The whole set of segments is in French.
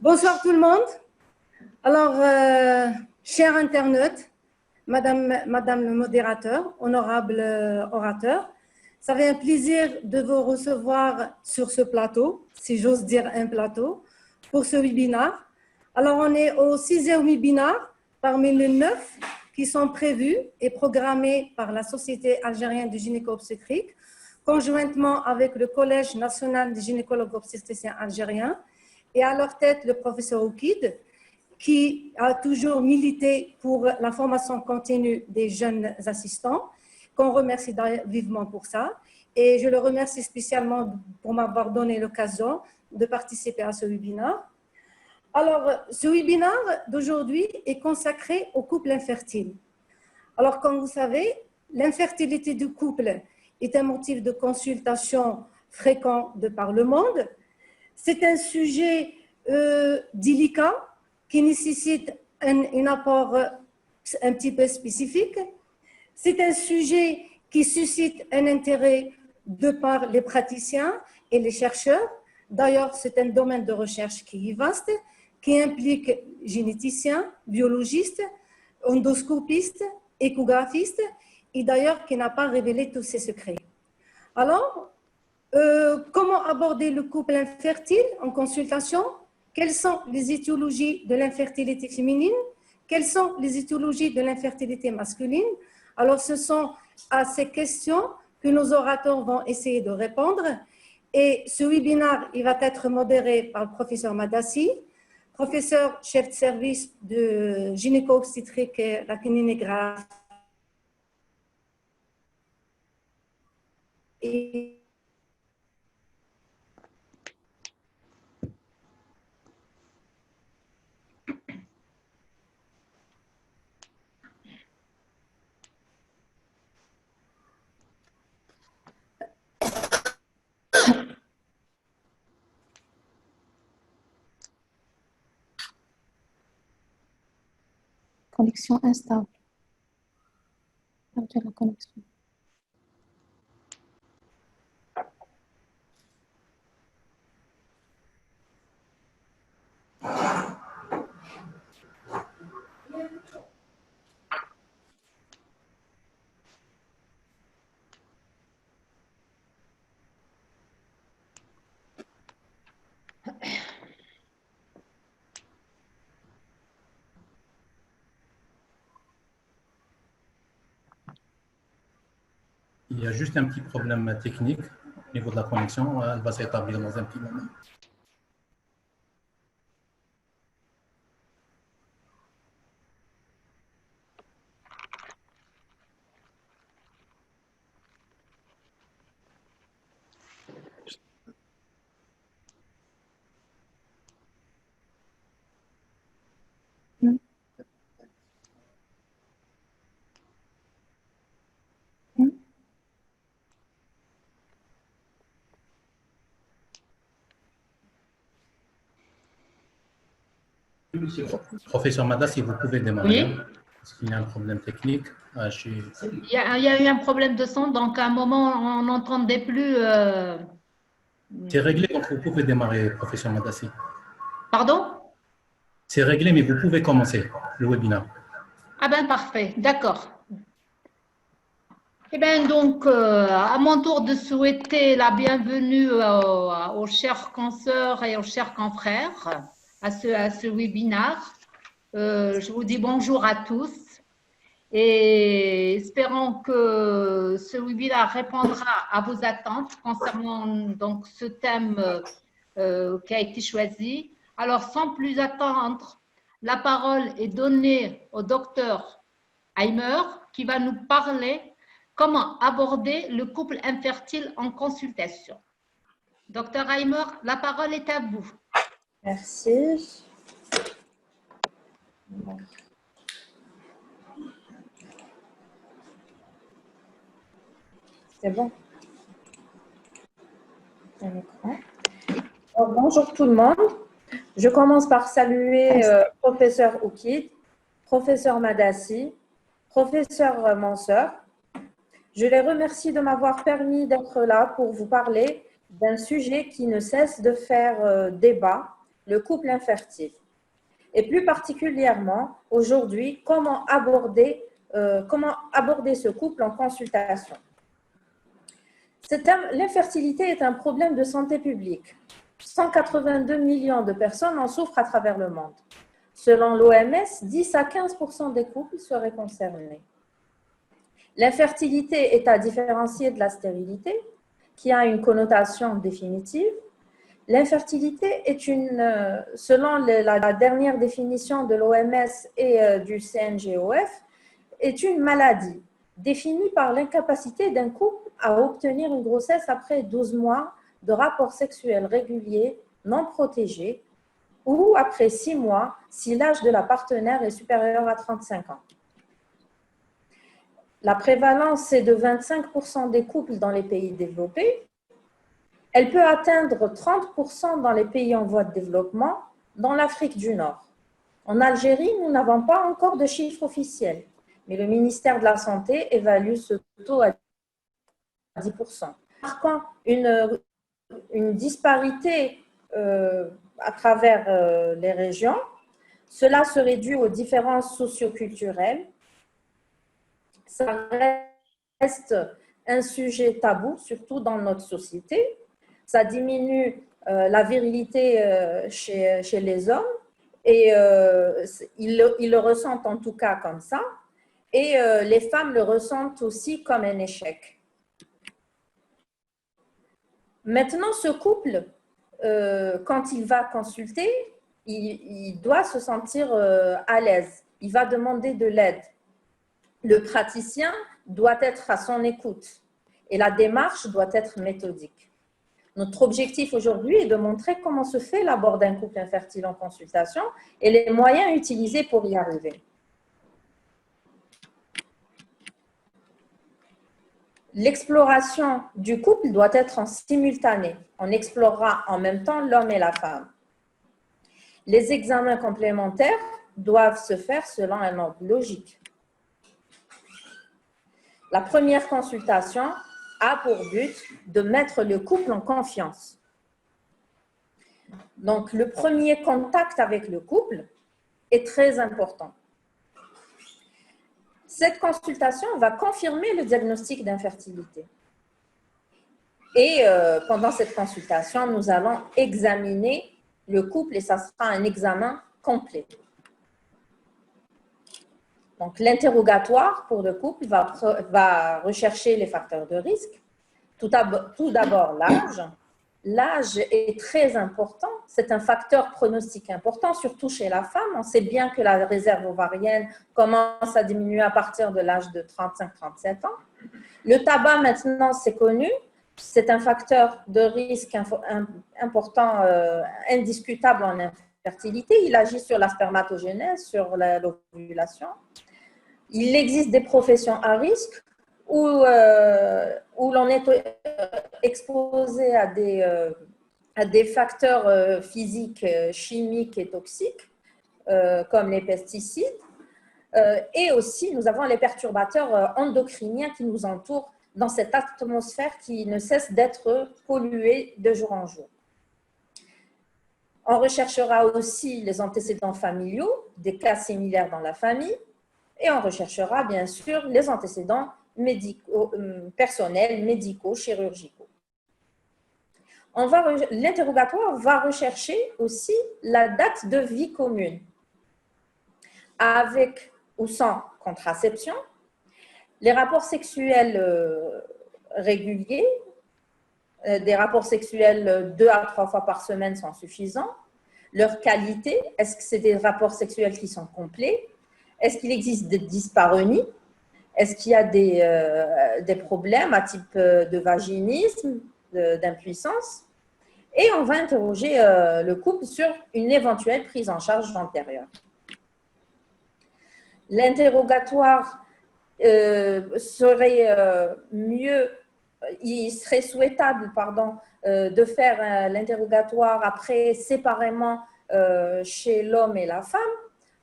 Bonsoir tout le monde. Alors, chers internautes, madame le modérateur, honorable orateur, ça fait un plaisir de vous recevoir sur ce plateau, si j'ose dire un plateau, pour ce webinaire. Alors, on est au 6e webinaire parmi les 9 qui sont prévus et programmés par la Société algérienne de gynéco-obstétrique, conjointement avec le Collège national des gynécologues obstétriciens algériens, et à leur tête le professeur Oukid, qui a toujours milité pour la formation continue des jeunes assistants, qu'on remercie vivement pour ça. Et je le remercie spécialement pour m'avoir donné l'occasion de participer à ce webinaire. Alors, ce webinaire d'aujourd'hui est consacré aux couples infertiles. Alors, comme vous savez, l'infertilité du couple est un motif de consultation fréquent de par le monde. C'est un sujet délicat qui nécessite un apport un petit peu spécifique. C'est un sujet qui suscite un intérêt de par les praticiens et les chercheurs. D'ailleurs, c'est un domaine de recherche qui est vaste, qui implique généticiens, biologistes, endoscopistes, échographistes, et d'ailleurs qui n'a pas révélé tous ses secrets. Alors, comment aborder le couple infertile en consultation? Quelles sont les étiologies de l'infertilité féminine? Quelles sont les étiologies de l'infertilité masculine? Alors, ce sont à ces questions que nos orateurs vont essayer de répondre. Et ce webinaire, il va être modéré par le professeur Madassi, professeur chef de service de gynéco-obstétrique et la clinique et Connexion instable. Perdu la connexion. Il y a juste un petit problème technique au niveau de la connexion. Elle va s'établir dans un petit moment. Professeur Mada, si vous pouvez démarrer. Oui. Parce qu'il y a un problème technique. Il y a eu un problème de son, donc à un moment, on n'entendait plus. C'est réglé, donc vous pouvez démarrer, professeur Madassi. Pardon? C'est réglé, mais vous pouvez commencer le webinaire. Ah ben parfait, d'accord. Eh bien donc, à mon tour de souhaiter la bienvenue aux chers consoeurs et aux chers confrères à ce webinaire. Je vous dis bonjour à tous et espérons que ce webinaire répondra à vos attentes concernant donc ce thème qui a été choisi. Alors, sans plus attendre, la parole est donnée au docteur Heimer qui va nous parler comment aborder le couple infertile en consultation. Docteur Heimer, la parole est à vous. Merci. C'est bon. Alors, bonjour tout le monde. Je commence par saluer professeur Oukid, professeur Madassi, professeur Manseur. Je les remercie de m'avoir permis d'être là pour vous parler d'un sujet qui ne cesse de faire débat, le couple infertile. Et plus particulièrement, aujourd'hui, comment aborder ce couple en consultation. L'infertilité est un problème de santé publique. 182 millions de personnes en souffrent à travers le monde. Selon l'OMS, 10 à 15% des couples seraient concernés. L'infertilité est à différencier de la stérilité, qui a une connotation définitive. L'infertilité est selon la dernière définition de l'OMS et du CNGOF, est une maladie définie par l'incapacité d'un couple à obtenir une grossesse après 12 mois de rapports sexuels réguliers non protégés ou après 6 mois si l'âge de la partenaire est supérieur à 35 ans. La prévalence est de 25% des couples dans les pays développés. Elle peut atteindre 30% dans les pays en voie de développement, dans l'Afrique du Nord. En Algérie, nous n'avons pas encore de chiffres officiels, mais le ministère de la Santé évalue ce taux à 10%. Marquant une disparité à travers les régions, cela serait dû aux différences socioculturelles. Ça reste un sujet tabou, surtout dans notre société. Ça diminue la virilité chez les hommes et ils le ressentent en tout cas comme ça. Et les femmes le ressentent aussi comme un échec. Maintenant, ce couple, quand il va consulter, il doit se sentir à l'aise. Il va demander de l'aide. Le praticien doit être à son écoute et la démarche doit être méthodique. Notre objectif aujourd'hui est de montrer comment se fait l'abord d'un couple infertile en consultation et les moyens utilisés pour y arriver. L'exploration du couple doit être en simultané. On explorera en même temps l'homme et la femme. Les examens complémentaires doivent se faire selon un ordre logique. La première consultation a pour but de mettre le couple en confiance. Donc, le premier contact avec le couple est très important. Cette consultation va confirmer le diagnostic d'infertilité. Et pendant cette consultation, nous allons examiner le couple et ça sera un examen complet. Donc, l'interrogatoire pour le couple va rechercher les facteurs de risque. Tout d'abord, l'âge. L'âge est très important. C'est un facteur pronostic important, surtout chez la femme. On sait bien que la réserve ovarienne commence à diminuer à partir de l'âge de 35-37 ans. Le tabac, maintenant, c'est connu. C'est un facteur de risque important, indiscutable en infertilité. Il agit sur la spermatogénèse, sur l'ovulation. Il existe des professions à risque où l'on est exposé à des facteurs physiques, chimiques et toxiques, comme les pesticides. Et aussi, nous avons les perturbateurs endocriniens qui nous entourent dans cette atmosphère qui ne cesse d'être polluée de jour en jour. On recherchera aussi les antécédents familiaux, des cas similaires dans la famille, et on recherchera bien sûr les antécédents personnels, médicaux, chirurgicaux. L'interrogatoire va rechercher aussi la date de vie commune, avec ou sans contraception, les rapports sexuels réguliers, des rapports sexuels 2 à 3 fois par semaine sont suffisants, leur qualité, est-ce que c'est des rapports sexuels qui sont complets? Est-ce qu'il existe des dyspareunies? Est-ce qu'il y a des problèmes à type de vaginisme, d'impuissance? Et on va interroger le couple sur une éventuelle prise en charge antérieure. L'interrogatoire il serait souhaitable, de faire l'interrogatoire après séparément chez l'homme et la femme.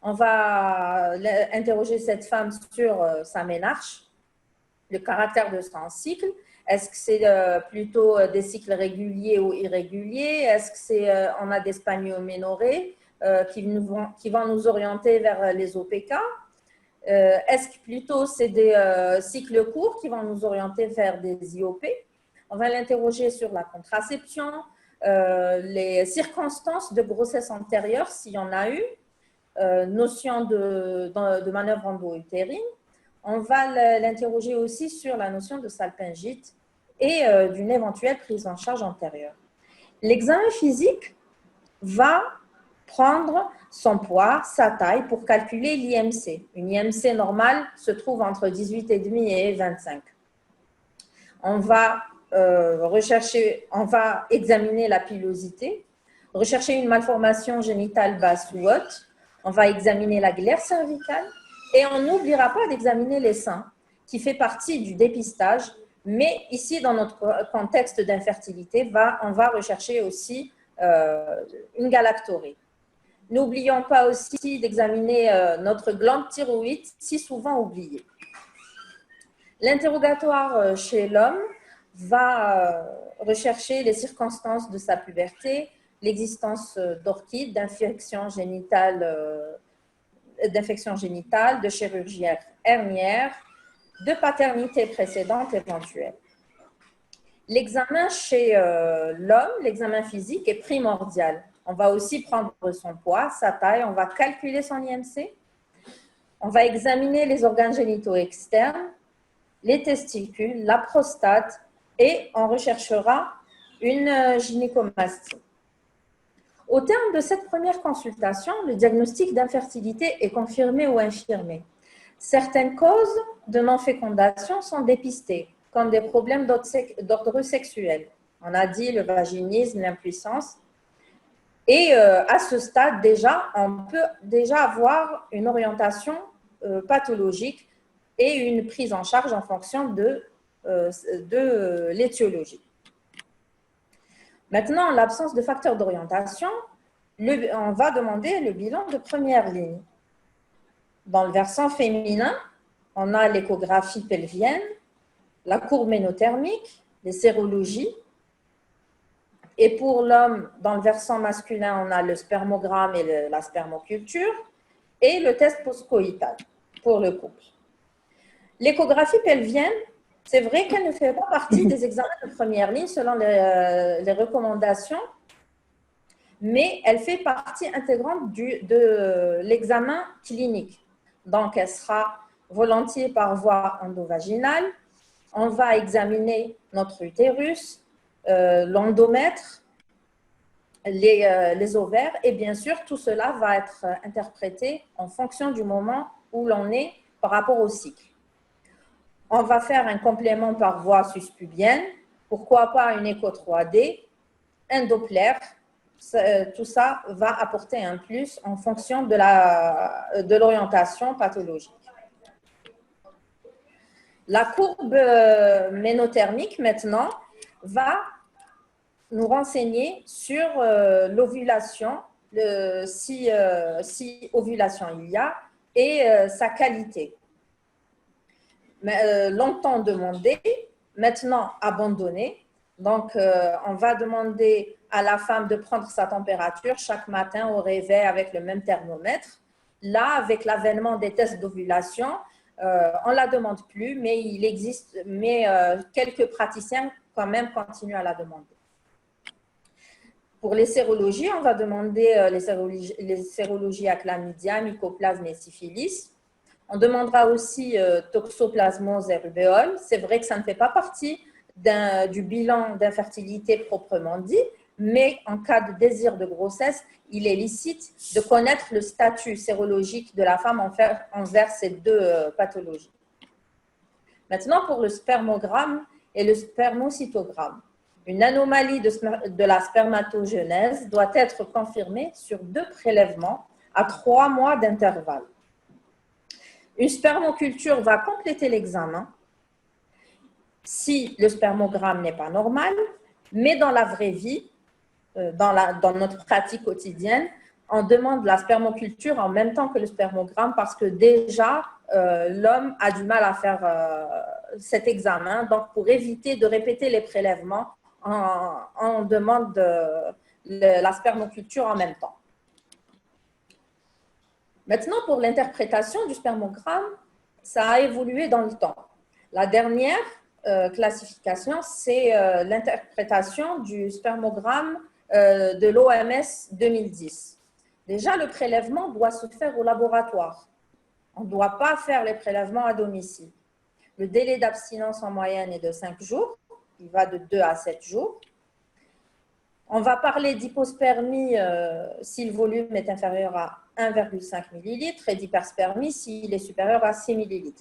On va interroger cette femme sur sa ménarche, le caractère de son cycle. Est-ce que c'est plutôt des cycles réguliers ou irréguliers? Est-ce que on a des spanioménorrhées qui vont nous orienter vers les OPK? Est-ce que plutôt c'est des cycles courts qui vont nous orienter vers des IOP? On va l'interroger sur la contraception, les circonstances de grossesse antérieure, s'il y en a eu, notion de manœuvre endo-utérine. On va l'interroger aussi sur la notion de salpingite et d'une éventuelle prise en charge antérieure. L'examen physique va prendre son poids, sa taille pour calculer l'IMC. Une IMC normale se trouve entre 18,5 et 25. On va examiner la pilosité, rechercher une malformation génitale basse ou haute. On va examiner la glaire cervicale et on n'oubliera pas d'examiner les seins, qui fait partie du dépistage. Mais ici, dans notre contexte d'infertilité, on va rechercher aussi une galactorrhée. N'oublions pas aussi d'examiner notre glande thyroïde, si souvent oubliée. L'interrogatoire chez l'homme va rechercher les circonstances de sa puberté, l'existence d'orchides, d'infections génitales, de chirurgie hernière, de paternité précédente éventuelle. L'examen chez l'homme, l'examen physique est primordial. On va aussi prendre son poids, sa taille, on va calculer son IMC, on va examiner les organes génitaux externes, les testicules, la prostate et on recherchera une gynécomastie. Au terme de cette première consultation, le diagnostic d'infertilité est confirmé ou infirmé. Certaines causes de non-fécondation sont dépistées, comme des problèmes d'ordre sexuel. On a dit le vaginisme, l'impuissance. Et à ce stade, déjà, on peut déjà avoir une orientation pathologique et une prise en charge en fonction de l'étiologie. Maintenant, en l'absence de facteurs d'orientation, on va demander le bilan de première ligne. Dans le versant féminin, on a l'échographie pelvienne, la courbe ménothermique, les sérologies. Et pour l'homme, dans le versant masculin, on a le spermogramme et la spermoculture et le test postcoïtal pour le couple. L'échographie pelvienne, c'est vrai qu'elle ne fait pas partie des examens de première ligne selon les recommandations, mais elle fait partie intégrante de l'examen clinique. Donc, elle sera volontiers par voie endovaginale. On va examiner notre utérus, l'endomètre, les ovaires et bien sûr, tout cela va être interprété en fonction du moment où l'on est par rapport au cycle. On va faire un complément par voie suspubienne, pourquoi pas une écho 3D, un Doppler, tout ça va apporter un plus en fonction de l'orientation pathologique. La courbe ménothermique maintenant va nous renseigner sur l'ovulation, si ovulation il y a, et sa qualité. Longtemps demandé, maintenant abandonné. Donc, on va demander à la femme de prendre sa température chaque matin au réveil avec le même thermomètre. Là, avec l'avènement des tests d'ovulation, on ne la demande plus, mais quelques praticiens quand même continuent à la demander. Pour les sérologies, on va demander les sérologies à chlamydia, mycoplasme et syphilis. On demandera aussi toxoplasmose et rubéole. C'est vrai que ça ne fait pas partie du bilan d'infertilité proprement dit, mais en cas de désir de grossesse, il est licite de connaître le statut sérologique de la femme envers ces deux pathologies. Maintenant, pour le spermogramme et le spermocytogramme. Une anomalie de la spermatogenèse doit être confirmée sur 2 prélèvements à 3 mois d'intervalle. Une spermoculture va compléter l'examen si le spermogramme n'est pas normal, mais dans la vraie vie, dans notre pratique quotidienne, on demande la spermoculture en même temps que le spermogramme parce que déjà, l'homme a du mal à faire cet examen, donc pour éviter de répéter les prélèvements, on demande la spermoculture en même temps. Maintenant, pour l'interprétation du spermogramme, ça a évolué dans le temps. La dernière classification, c'est l'interprétation du spermogramme de l'OMS 2010. Déjà, le prélèvement doit se faire au laboratoire. On ne doit pas faire les prélèvements à domicile. Le délai d'abstinence en moyenne est de 5 jours. Il va de 2 à 7 jours. On va parler d'hypospermie si le volume est inférieur à 1,5 ml et d'hyperspermie s'il est supérieur à 6 ml.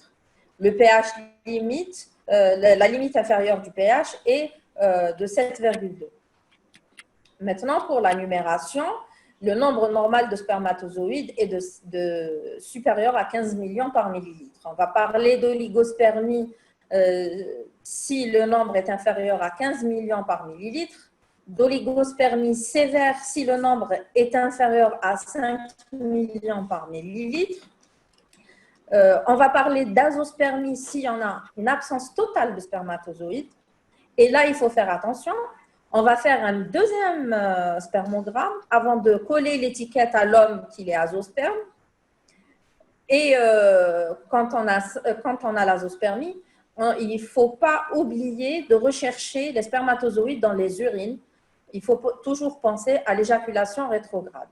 Le pH limite, la limite inférieure du pH est de 7,2. Maintenant, pour la numération, le nombre normal de spermatozoïdes est supérieur à 15 millions par millilitre. On va parler d'oligospermie si le nombre est inférieur à 15 millions par millilitre, d'oligospermie sévère si le nombre est inférieur à 5 millions par millilitre. On va parler d'azospermie s'il y en a une absence totale de spermatozoïdes. Et là, il faut faire attention. On va faire un deuxième spermogramme avant de coller l'étiquette à l'homme qu'il est azosperme. Et quand on a l'azospermie, il ne faut pas oublier de rechercher les spermatozoïdes dans les urines. Il faut toujours penser à l'éjaculation rétrograde.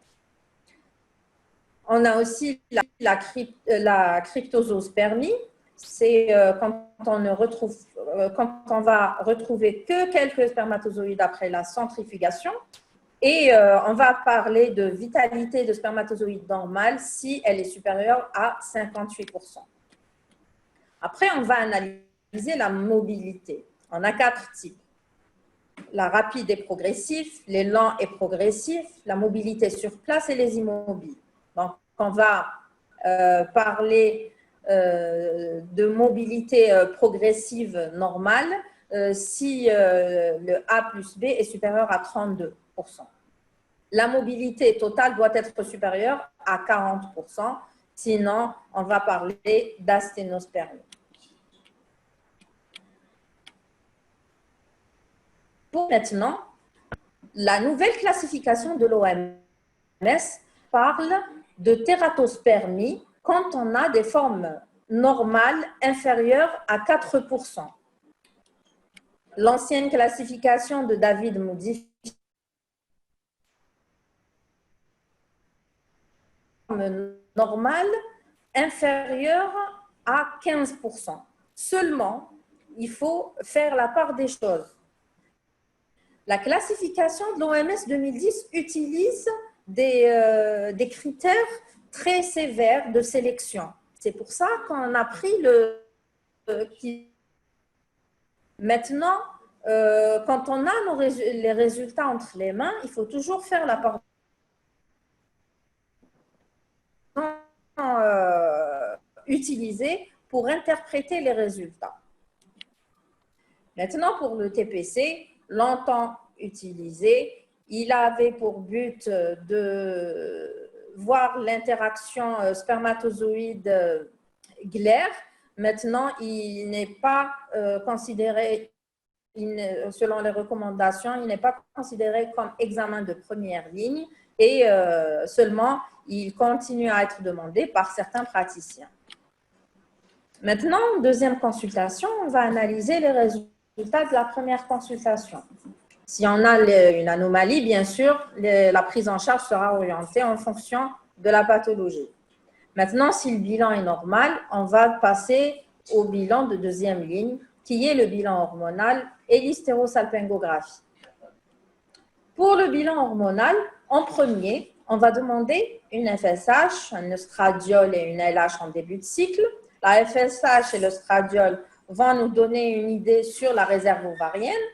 On a aussi la cryptosospermie. C'est quand on va retrouver que quelques spermatozoïdes après la centrifugation. Et on va parler de vitalité de spermatozoïdes normale si elle est supérieure à 58%. Après, on va analyser la mobilité. On a 4 types. La rapide et progressive, les lents et progressifs, la mobilité sur place et les immobiles. Donc, on va parler de mobilité progressive normale si le A plus B est supérieur à 32%. La mobilité totale doit être supérieure à 40%, sinon on va parler d'asténospermie. Pour maintenant, la nouvelle classification de l'OMS parle de tératospermie quand on a des formes normales inférieures à 4%. L'ancienne classification de David modifie normale inférieure à 15%. Seulement, il faut faire la part des choses. La classification de l'OMS 2010 utilise des critères très sévères de sélection. C'est pour ça qu'on a pris Maintenant, quand on a les résultats entre les mains, il faut toujours faire la part utilisée pour interpréter les résultats. Maintenant, pour le TPC, longtemps utilisé, il avait pour but de voir l'interaction spermatozoïde-glaire. Maintenant, il n'est pas considéré, selon les recommandations, il n'est pas considéré comme examen de première ligne et seulement il continue à être demandé par certains praticiens. Maintenant, deuxième consultation, on va analyser les résultats de la première consultation. Si on a une anomalie, bien sûr, la prise en charge sera orientée en fonction de la pathologie. Maintenant, si le bilan est normal, on va passer au bilan de deuxième ligne, qui est le bilan hormonal et l'hystérosalpingographie. Pour le bilan hormonal, en premier, on va demander une FSH, un œstradiol et une LH en début de cycle. La FSH et l'œstradiol vont nous donner une idée sur la réserve ovarienne.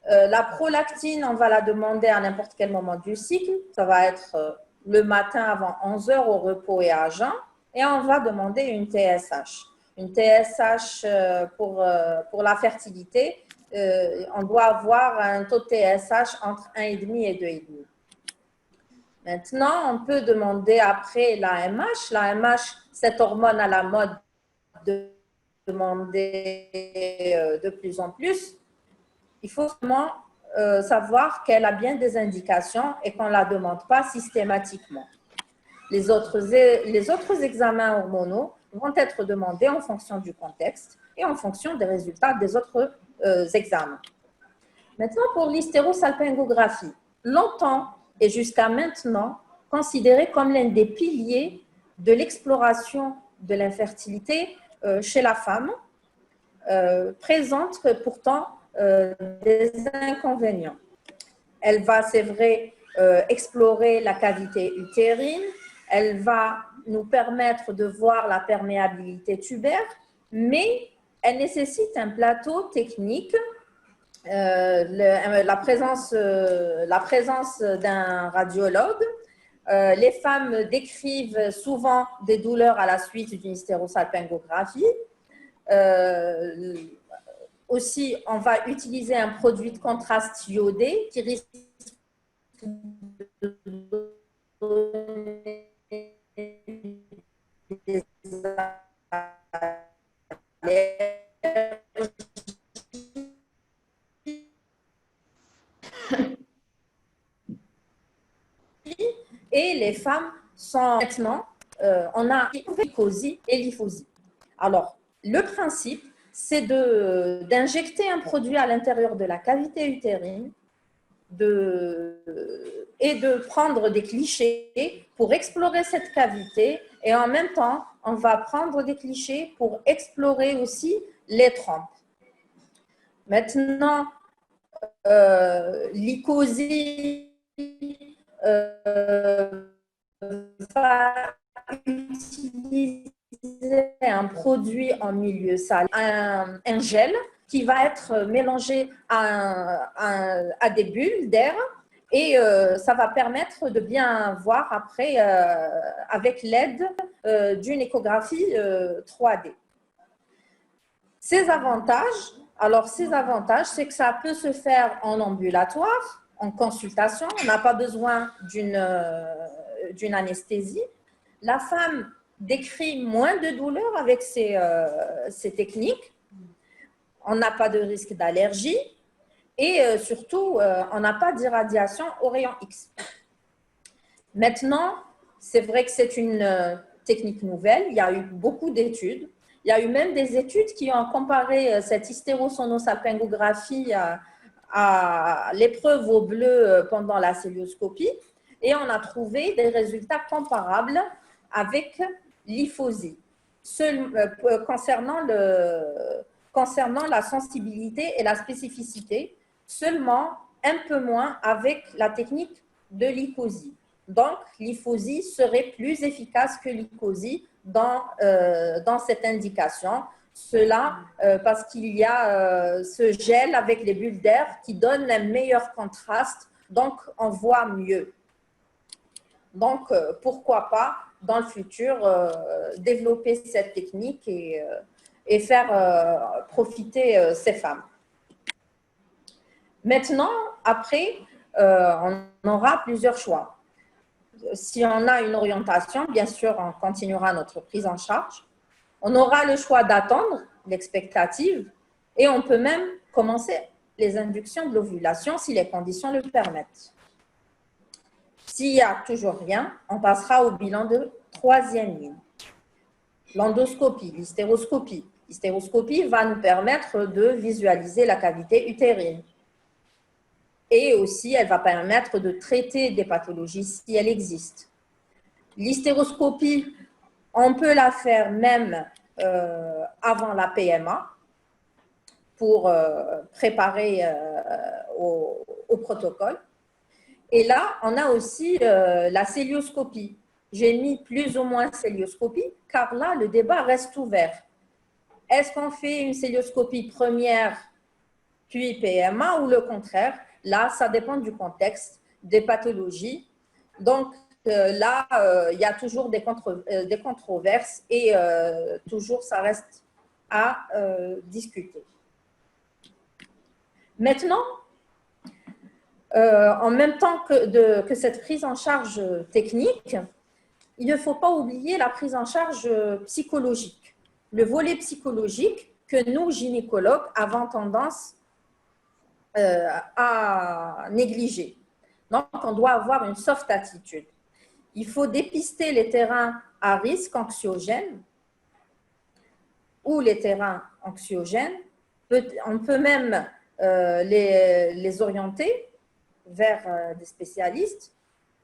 La prolactine, on va la demander à n'importe quel moment du cycle. Ça va être le matin avant 11 heures au repos et à jeun. Et on va demander une TSH. Une TSH pour la fertilité, on doit avoir un taux de TSH entre 1,5 et 2,5. Maintenant, on peut demander après l'AMH. L'AMH, cette hormone à la mode demandée de plus en plus, il faut vraiment savoir qu'elle a bien des indications et qu'on ne la demande pas systématiquement. Les autres examens hormonaux vont être demandés en fonction du contexte et en fonction des résultats des autres examens. Maintenant, pour l'hystérosalpingographie, longtemps et jusqu'à maintenant considérée comme l'un des piliers de l'exploration de l'infertilité chez la femme, présente pourtant des inconvénients. Elle va, c'est vrai, explorer la cavité utérine, elle va nous permettre de voir la perméabilité tubaire, mais elle nécessite un plateau technique, la présence d'un radiologue. Les femmes décrivent souvent des douleurs à la suite d'une hystérosalpingographie. Aussi, on va utiliser un produit de contraste iodé qui risque de donner des et les femmes sont maintenant, on a lycosie et lyphosie. Alors, le principe, c'est d'injecter un produit à l'intérieur de la cavité utérine et de prendre des clichés pour explorer cette cavité et en même temps, on va prendre des clichés pour explorer aussi les trompes. Maintenant, lycosie va utiliser un produit en milieu salé, un gel qui va être mélangé à des bulles d'air et ça va permettre de bien voir après avec l'aide d'une échographie 3D. Ces avantages, c'est que ça peut se faire en ambulatoire, en consultation, on n'a pas besoin d'une anesthésie. La femme décrit moins de douleur avec ces techniques. On n'a pas de risque d'allergie et surtout, on n'a pas d'irradiation au rayon X. Maintenant, c'est vrai que c'est une technique nouvelle. Il y a eu beaucoup d'études. Il y a eu même des études qui ont comparé cette hystérosonosalpingographie à l'épreuve au bleu pendant la célioscopie et on a trouvé des résultats comparables avec l'hyphosie. Concernant la sensibilité et la spécificité, seulement un peu moins avec la technique de lycosie. Donc, l'hyphosie serait plus efficace que lycosie dans cette indication. Cela parce qu'il y a ce gel avec les bulles d'air qui donne un meilleur contraste, donc on voit mieux. Donc, pourquoi pas, dans le futur, développer cette technique et faire profiter ces femmes. Maintenant, après, on aura plusieurs choix. Si on a une orientation, bien sûr, on continuera notre prise en charge. On aura le choix d'attendre l'expectative et on peut même commencer les inductions de l'ovulation si les conditions le permettent. S'il n'y a toujours rien, on passera au bilan de troisième ligne. L'endoscopie, l'hystéroscopie. L'hystéroscopie va nous permettre de visualiser la cavité utérine. Et aussi, elle va permettre de traiter des pathologies si elles existent. L'hystéroscopie, on peut la faire même avant la PMA pour préparer au protocole. Et là, on a aussi la célioscopie. J'ai mis plus ou moins célioscopie car là, le débat reste ouvert. Est-ce qu'on fait une célioscopie première puis PMA ou le contraire? Là, ça dépend du contexte, des pathologies. Donc, là, il y a toujours des controverses et toujours, ça reste à discuter. Maintenant, en même temps que cette prise en charge technique, il ne faut pas oublier la prise en charge psychologique. le volet psychologique que nous, gynécologues, avons tendance à négliger. Donc, on doit avoir une soft attitude. Il faut dépister les terrains à risque anxiogène ou les terrains anxiogènes. On peut même les orienter vers des spécialistes,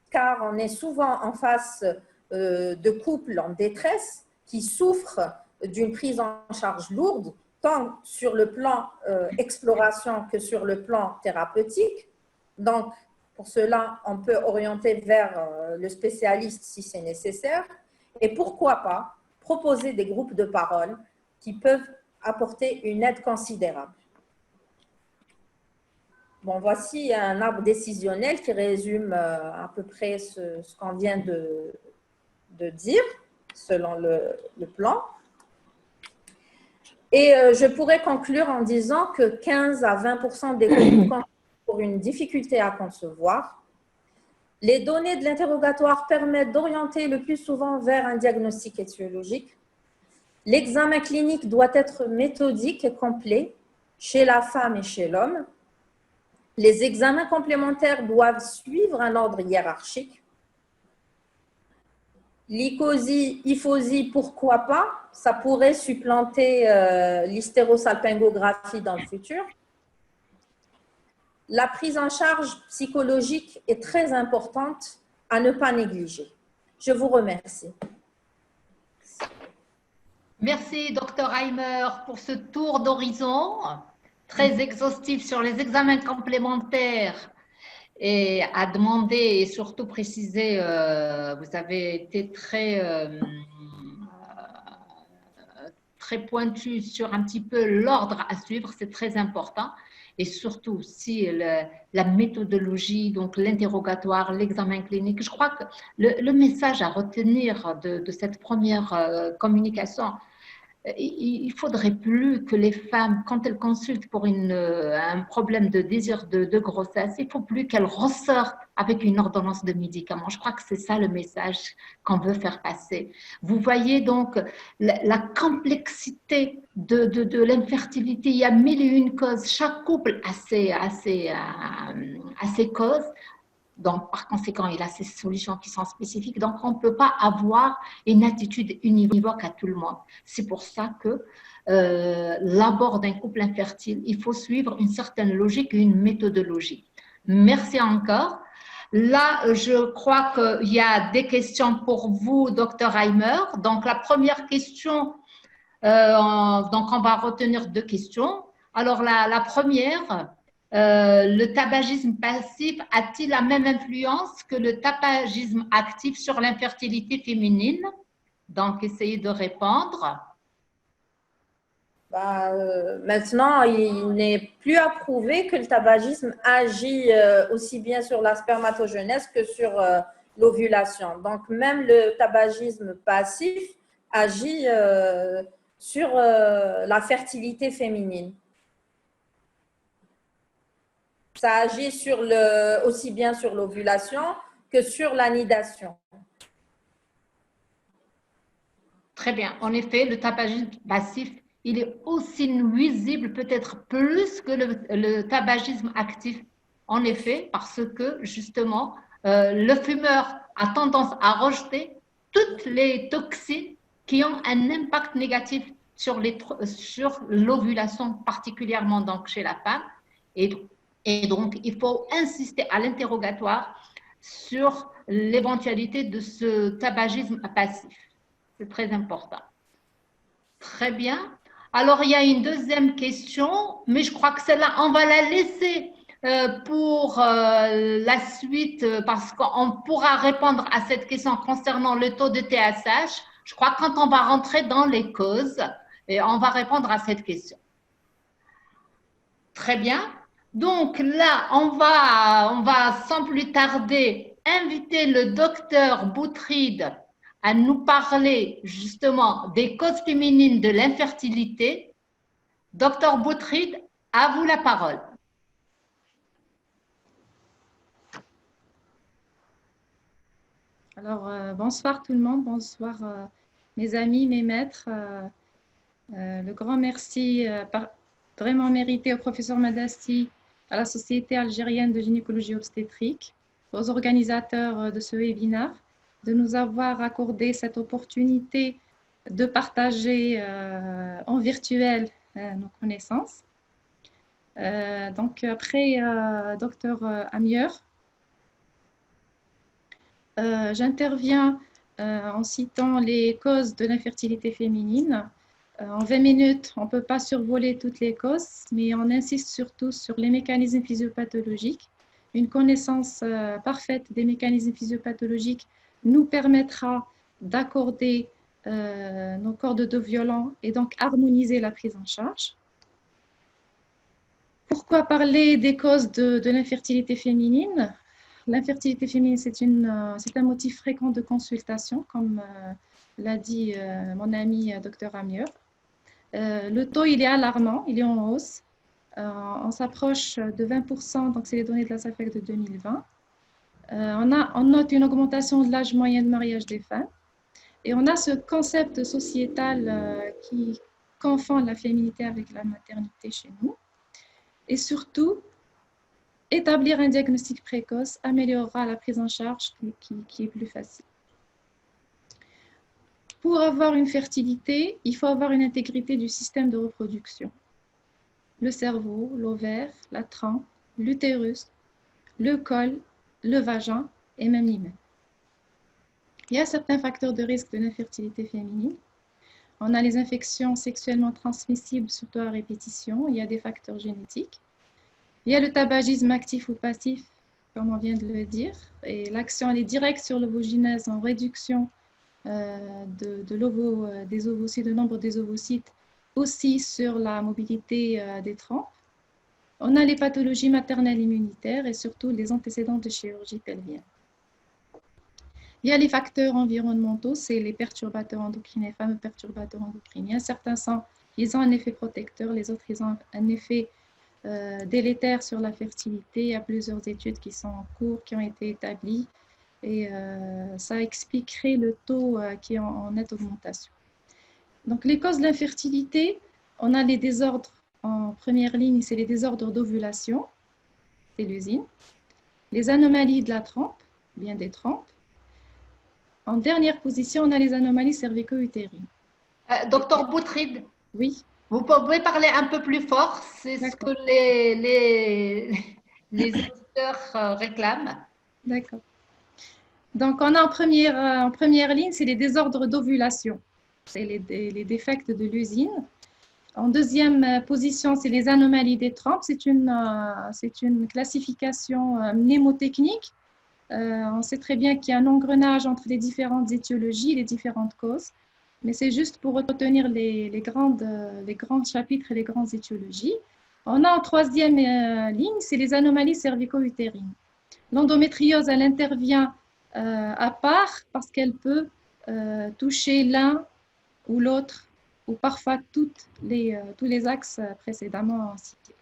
car on est souvent en face de couples en détresse qui souffrent d'une prise en charge lourde, tant sur le plan exploration que sur le plan thérapeutique. Donc, pour cela, on peut orienter vers le spécialiste si c'est nécessaire. Et pourquoi pas proposer des groupes de parole qui peuvent apporter une aide considérable. Bon, voici un arbre décisionnel qui résume à peu près ce qu'on vient de dire, selon le plan. Et je pourrais conclure en disant que 15 à 20% des groupes pour une difficulté à concevoir. Les données de l'interrogatoire permettent d'orienter le plus souvent vers un diagnostic étiologique. L'examen clinique doit être méthodique et complet chez la femme et chez l'homme. Les examens complémentaires doivent suivre un ordre hiérarchique. L'icosie, hyphosie, pourquoi pas? Ça pourrait supplanter l'hystérosalpingographie dans le futur. La prise en charge psychologique est très importante à ne pas négliger. Je vous remercie. Merci, Dr Heimer, pour ce tour d'horizon très exhaustif sur les examens complémentaires et à demander et surtout préciser, vous avez été très pointu sur un petit peu l'ordre à suivre, c'est très important. Et surtout aussi la méthodologie, donc l'interrogatoire, l'examen clinique. Je crois que le message à retenir de cette première communication, il ne faudrait plus que les femmes, quand elles consultent pour un problème de désir de grossesse, il ne faut plus qu'elles ressortent avec une ordonnance de médicaments. Je crois que c'est ça le message qu'on veut faire passer. Vous voyez donc la complexité de l'infertilité. Il y a 1001 causes. Chaque couple a ses causes. Donc, par conséquent, il a ces solutions qui sont spécifiques. Donc, on ne peut pas avoir une attitude univoque à tout le monde. C'est pour ça que l'abord d'un couple infertile, il faut suivre une certaine logique et une méthodologie. Merci encore. Là, je crois qu'il y a des questions pour vous, Dr Heimer. Donc, la première question, donc on va retenir 2 questions. Alors, la première… le tabagisme passif a-t-il la même influence que le tabagisme actif sur l'infertilité féminine? Donc, essayez de répondre. Maintenant, il n'est plus à prouver que le tabagisme agit aussi bien sur la spermatogenèse que sur l'ovulation. Donc, même le tabagisme passif agit sur la fertilité féminine. Ça agit aussi bien sur l'ovulation que sur l'anidation. Très bien. En effet, le tabagisme passif, il est aussi nuisible, peut-être plus que le tabagisme actif. En effet, parce que justement, le fumeur a tendance à rejeter toutes les toxines qui ont un impact négatif sur l'ovulation, particulièrement donc chez la femme. Et donc, il faut insister à l'interrogatoire sur l'éventualité de ce tabagisme passif. C'est très important. Très bien. Alors, il y a une deuxième question, mais je crois que celle-là, on va la laisser pour la suite parce qu'on pourra répondre à cette question concernant le taux de TSH. Je crois que quand on va rentrer dans les causes, et on va répondre à cette question. Très bien. Donc là, on va sans plus tarder inviter le docteur Boutride à nous parler justement des causes féminines de l'infertilité. Docteur Boutride, à vous la parole. Alors, bonsoir tout le monde, bonsoir mes amis, mes maîtres. Le grand merci vraiment mérité au professeur Madassi, à la Société algérienne de gynécologie obstétrique, aux organisateurs de ce webinaire, de nous avoir accordé cette opportunité de partager en virtuel nos connaissances. Donc après Dr Amier, j'interviens en citant les causes de l'infertilité féminine. En 20 minutes, on ne peut pas survoler toutes les causes, mais on insiste surtout sur les mécanismes physiopathologiques. Une connaissance parfaite des mécanismes physiopathologiques nous permettra d'accorder nos cordes de violon et donc harmoniser la prise en charge. Pourquoi parler des causes de l'infertilité féminine? L'infertilité féminine, c'est un motif fréquent de consultation, comme l'a dit mon ami Dr Amier. Le taux, il est alarmant, il est en hausse. On s'approche de 20%, donc c'est les données de la SAFEC de 2020. On note une augmentation de l'âge moyen de mariage des femmes. Et on a ce concept sociétal qui confond la féminité avec la maternité chez nous. Et surtout, établir un diagnostic précoce améliorera la prise en charge qui est plus facile. Pour avoir une fertilité, il faut avoir une intégrité du système de reproduction. Le cerveau, l'ovaire, la trempe, l'utérus, le col, le vagin et même l'hymen. Il y a certains facteurs de risque de l'infertilité féminine. On a les infections sexuellement transmissibles, surtout à répétition. Il y a des facteurs génétiques. Il y a le tabagisme actif ou passif, comme on vient de le dire. Et l'action, elle est directe sur l'ovogenèse en réduction des ovocytes, le nombre des ovocytes, aussi sur la mobilité des trompes. On a les pathologies maternelles immunitaires et surtout les antécédents de chirurgie pelvienne. Il y a les facteurs environnementaux, c'est les perturbateurs endocriniens, les fameux perturbateurs endocriniens. Certains ils ont un effet protecteur, les autres, ils ont un effet délétère sur la fertilité. Il y a plusieurs études qui sont en cours, qui ont été établies, et ça expliquerait le taux qui est en nette augmentation. Donc, les causes de l'infertilité, on a les désordres en première ligne, c'est les désordres d'ovulation, c'est l'usine, les anomalies de la trompe, bien des trompes. En dernière position, on a les anomalies cervico-utérines. Docteur Boutrid, oui. Vous pouvez parler un peu plus fort, c'est ce que les auditeurs réclament. D'accord. Donc, on a en première ligne, c'est les désordres d'ovulation. C'est les défects de l'usine. En deuxième position, c'est les anomalies des trompes. C'est une classification mnémotechnique. On sait très bien qu'il y a un engrenage entre les différentes étiologies, les différentes causes. Mais c'est juste pour retenir les grands chapitres et les grandes étiologies. On a en troisième ligne, c'est les anomalies cervico-utérines. L'endométriose, elle intervient à part parce qu'elle peut toucher l'un ou l'autre, ou parfois tous les axes précédemment cités.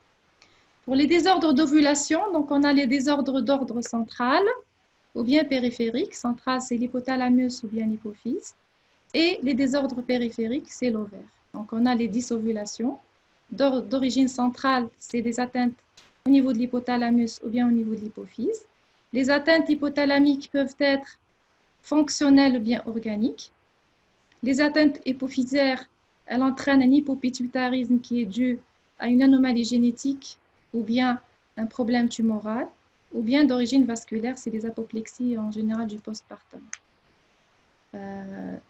Pour les désordres d'ovulation, donc on a les désordres d'ordre central ou bien périphérique. Central, c'est l'hypothalamus ou bien l'hypophyse. Et les désordres périphériques, c'est l'ovaire. Donc, on a les dysovulations. D'origine centrale, c'est des atteintes au niveau de l'hypothalamus ou bien au niveau de l'hypophyse. Les atteintes hypothalamiques peuvent être fonctionnelles ou bien organiques. Les atteintes hypophysaires, elles entraînent un hypopituitarisme qui est dû à une anomalie génétique ou bien un problème tumoral, ou bien d'origine vasculaire, c'est des apoplexies en général du postpartum.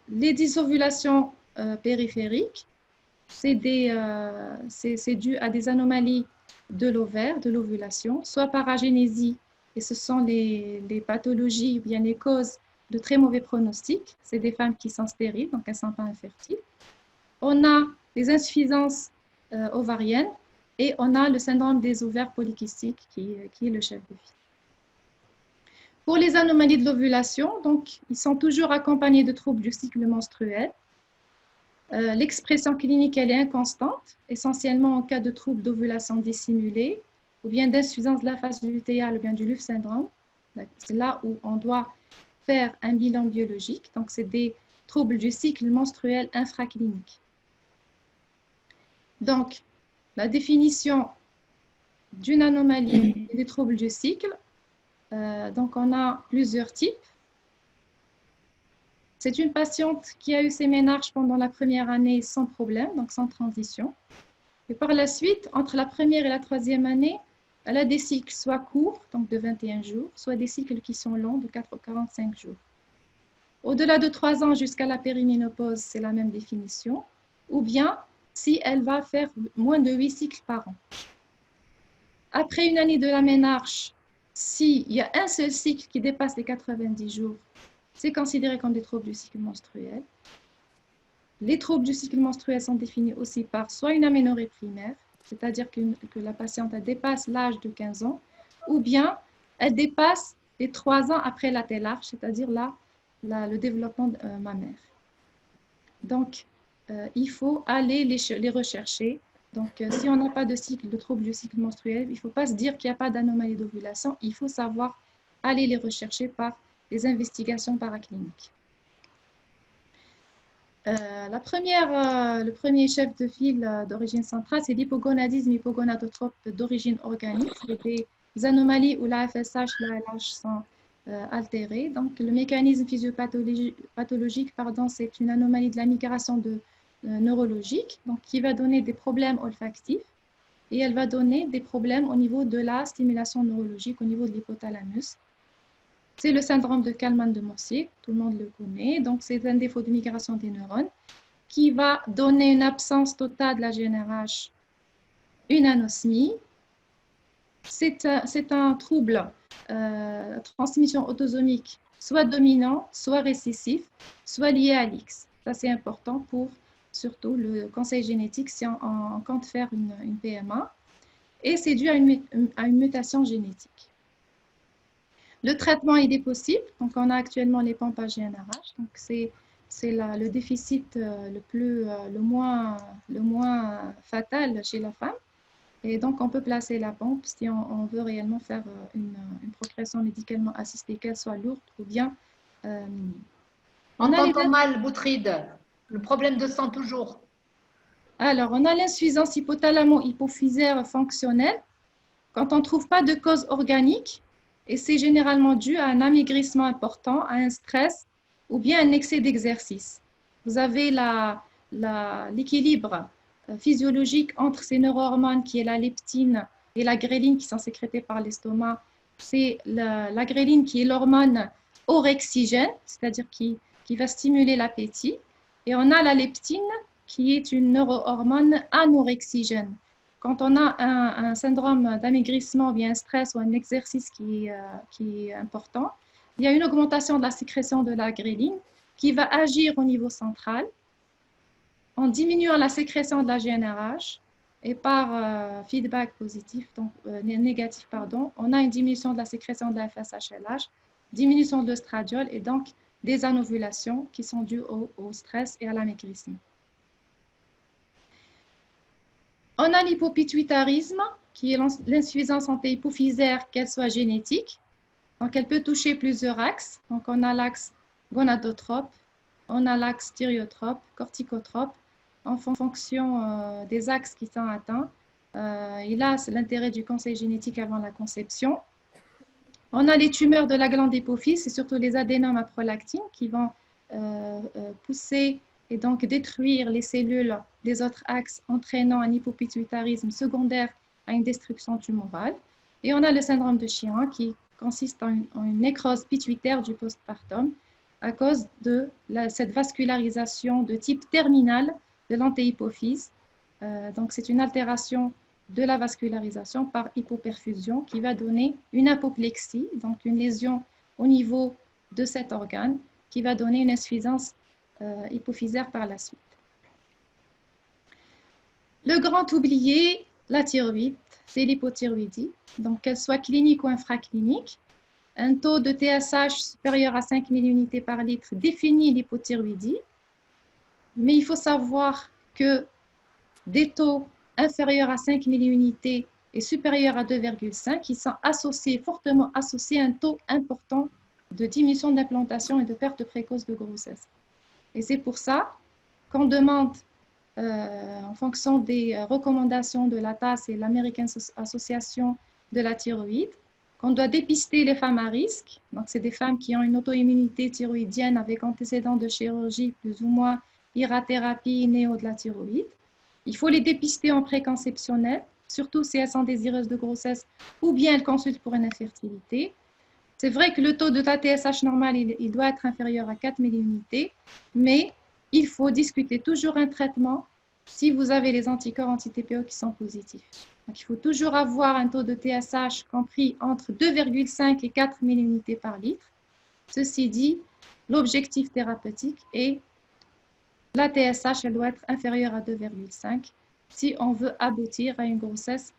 Les dysovulations périphériques, c'est dû à des anomalies de l'ovaire, de l'ovulation, soit par agénésie, et ce sont les pathologies ou bien les causes de très mauvais pronostics. C'est des femmes qui sont stériles, donc elles ne sont pas infertiles. On a les insuffisances ovariennes et on a le syndrome des ovaires polykystiques qui est le chef de file. Pour les anomalies de l'ovulation, donc, ils sont toujours accompagnés de troubles du cycle menstruel. L'expression clinique, elle est inconstante, essentiellement en cas de troubles d'ovulation dissimulés ou bien d'insuffisance de la phase lutéale ou bien du LUF syndrome. C'est là où on doit faire un bilan biologique. Donc, c'est des troubles du cycle menstruel infracliniques. Donc, la définition d'une anomalie et des troubles du cycle. Donc, on a plusieurs types. C'est une patiente qui a eu ses ménarches pendant la première année sans problème, donc sans transition. Et par la suite, entre la première et la troisième année, elle a des cycles soit courts, donc de 21 jours, soit des cycles qui sont longs, de 45 jours. Au-delà de 3 ans jusqu'à la périménopause, c'est la même définition. Ou bien, si elle va faire moins de 8 cycles par an. Après une année de la ménarche, s'il y a un seul cycle qui dépasse les 90 jours, c'est considéré comme des troubles du cycle menstruel. Les troubles du cycle menstruel sont définis aussi par soit une aménorrhée primaire, c'est-à-dire que la patiente elle dépasse l'âge de 15 ans, ou bien elle dépasse les 3 ans après la télarche, c'est-à-dire le développement mammaire. Donc, il faut aller les rechercher. Donc, si on n'a pas de cycle, de trouble du cycle menstruel, il ne faut pas se dire qu'il n'y a pas d'anomalie d'ovulation. Il faut savoir aller les rechercher par les investigations paracliniques. Le premier chef de file d'origine centrale, c'est l'hypogonadisme hypogonadotrope d'origine organique. C'est des anomalies où la FSH, la LH sont altérées. Donc, le mécanisme physiopathologique, c'est une anomalie de la migration neurologique, donc qui va donner des problèmes olfactifs et elle va donner des problèmes au niveau de la stimulation neurologique, au niveau de l'hypothalamus. C'est le syndrome de Kallmann de Morsier, tout le monde le connaît. Donc, c'est un défaut de migration des neurones qui va donner une absence totale de la GnRH, une anosmie. C'est un trouble transmission autosomique, soit dominant, soit récessif, soit lié à l'X. Ça, c'est important pour surtout le conseil génétique si on compte faire une PMA. Et c'est dû à une mutation génétique. Le traitement, il est possible. Donc, on a actuellement les pompes à GnRH. Donc, c'est le déficit le moins fatal chez la femme. Et donc, on peut placer la pompe si on veut réellement faire une procréation médicalement assistée, qu'elle soit lourde ou bien minime. On entend mal, Boutride. Le problème de sang toujours. Alors, on a l'insuffisance hypothalamo-hypophysaire fonctionnelle quand on ne trouve pas de cause organique. Et c'est généralement dû à un amaigrissement important, à un stress ou bien un excès d'exercice. Vous avez l'équilibre physiologique entre ces neurohormones qui est la leptine et la gréline qui sont sécrétées par l'estomac. C'est la gréline qui est l'hormone orexigène, c'est-à-dire qui va stimuler l'appétit. Et on a la leptine qui est une neurohormone anorexigène. Quand on a un syndrome d'amaigrissement, ou bien un stress ou un exercice qui est important, il y a une augmentation de la sécrétion de la gréline qui va agir au niveau central en diminuant la sécrétion de la GnRH et par feedback positif, donc négatif, on a une diminution de la sécrétion de la FSH-LH, diminution de l'estradiol et donc des anovulations qui sont dues au stress et à l'amaigrissement. On a l'hypopituitarisme, qui est l'insuffisance antéhypophysaire, qu'elle soit génétique. Donc, elle peut toucher plusieurs axes. Donc, on a l'axe gonadotrope, on a l'axe thyriotrope, corticotrope, en fonction des axes qui sont atteints. Et là, c'est l'intérêt du conseil génétique avant la conception. On a les tumeurs de la glande hypophyse, et surtout les adénomes à prolactine qui vont pousser et donc détruire les cellules des autres axes, entraînant un hypopituitarisme secondaire à une destruction tumorale. Et on a le syndrome de Chiron qui consiste en une nécrose pituitaire du postpartum à cause de cette vascularisation de type terminal de l'antéhypophyse. Donc, c'est une altération de la vascularisation par hypoperfusion qui va donner une apoplexie, donc une lésion au niveau de cet organe qui va donner une insuffisance hypophysaire par la suite. Le grand oublié, la thyroïde, c'est l'hypothyroïdie, donc qu'elle soit clinique ou infraclinique. Un taux de TSH supérieur à 5000 unités par litre définit l'hypothyroïdie, mais il faut savoir que des taux inférieurs à 5000 unités et supérieurs à 2,5, qui sont fortement associés à un taux important de diminution d'implantation et de perte précoce de grossesse. Et c'est pour ça qu'on demande en fonction des recommandations de la TAS et l'American Association de la thyroïde, qu'on doit dépister les femmes à risque. Donc, c'est des femmes qui ont une auto-immunité thyroïdienne avec antécédent de chirurgie, plus ou moins irathérapie, néo de la thyroïde. Il faut les dépister en préconceptionnel, surtout si elles sont désireuses de grossesse ou bien elles consultent pour une infertilité. C'est vrai que le taux de la TSH normal, il doit être inférieur à 4 milliunités, mais il faut discuter toujours un traitement si vous avez les anticorps anti-TPO qui sont positifs. Donc, il faut toujours avoir un taux de TSH compris entre 2,5 et 4 milliunités par litre. Ceci dit, l'objectif thérapeutique est la TSH, elle doit être inférieure à 2,5 si on veut aboutir à une grossesse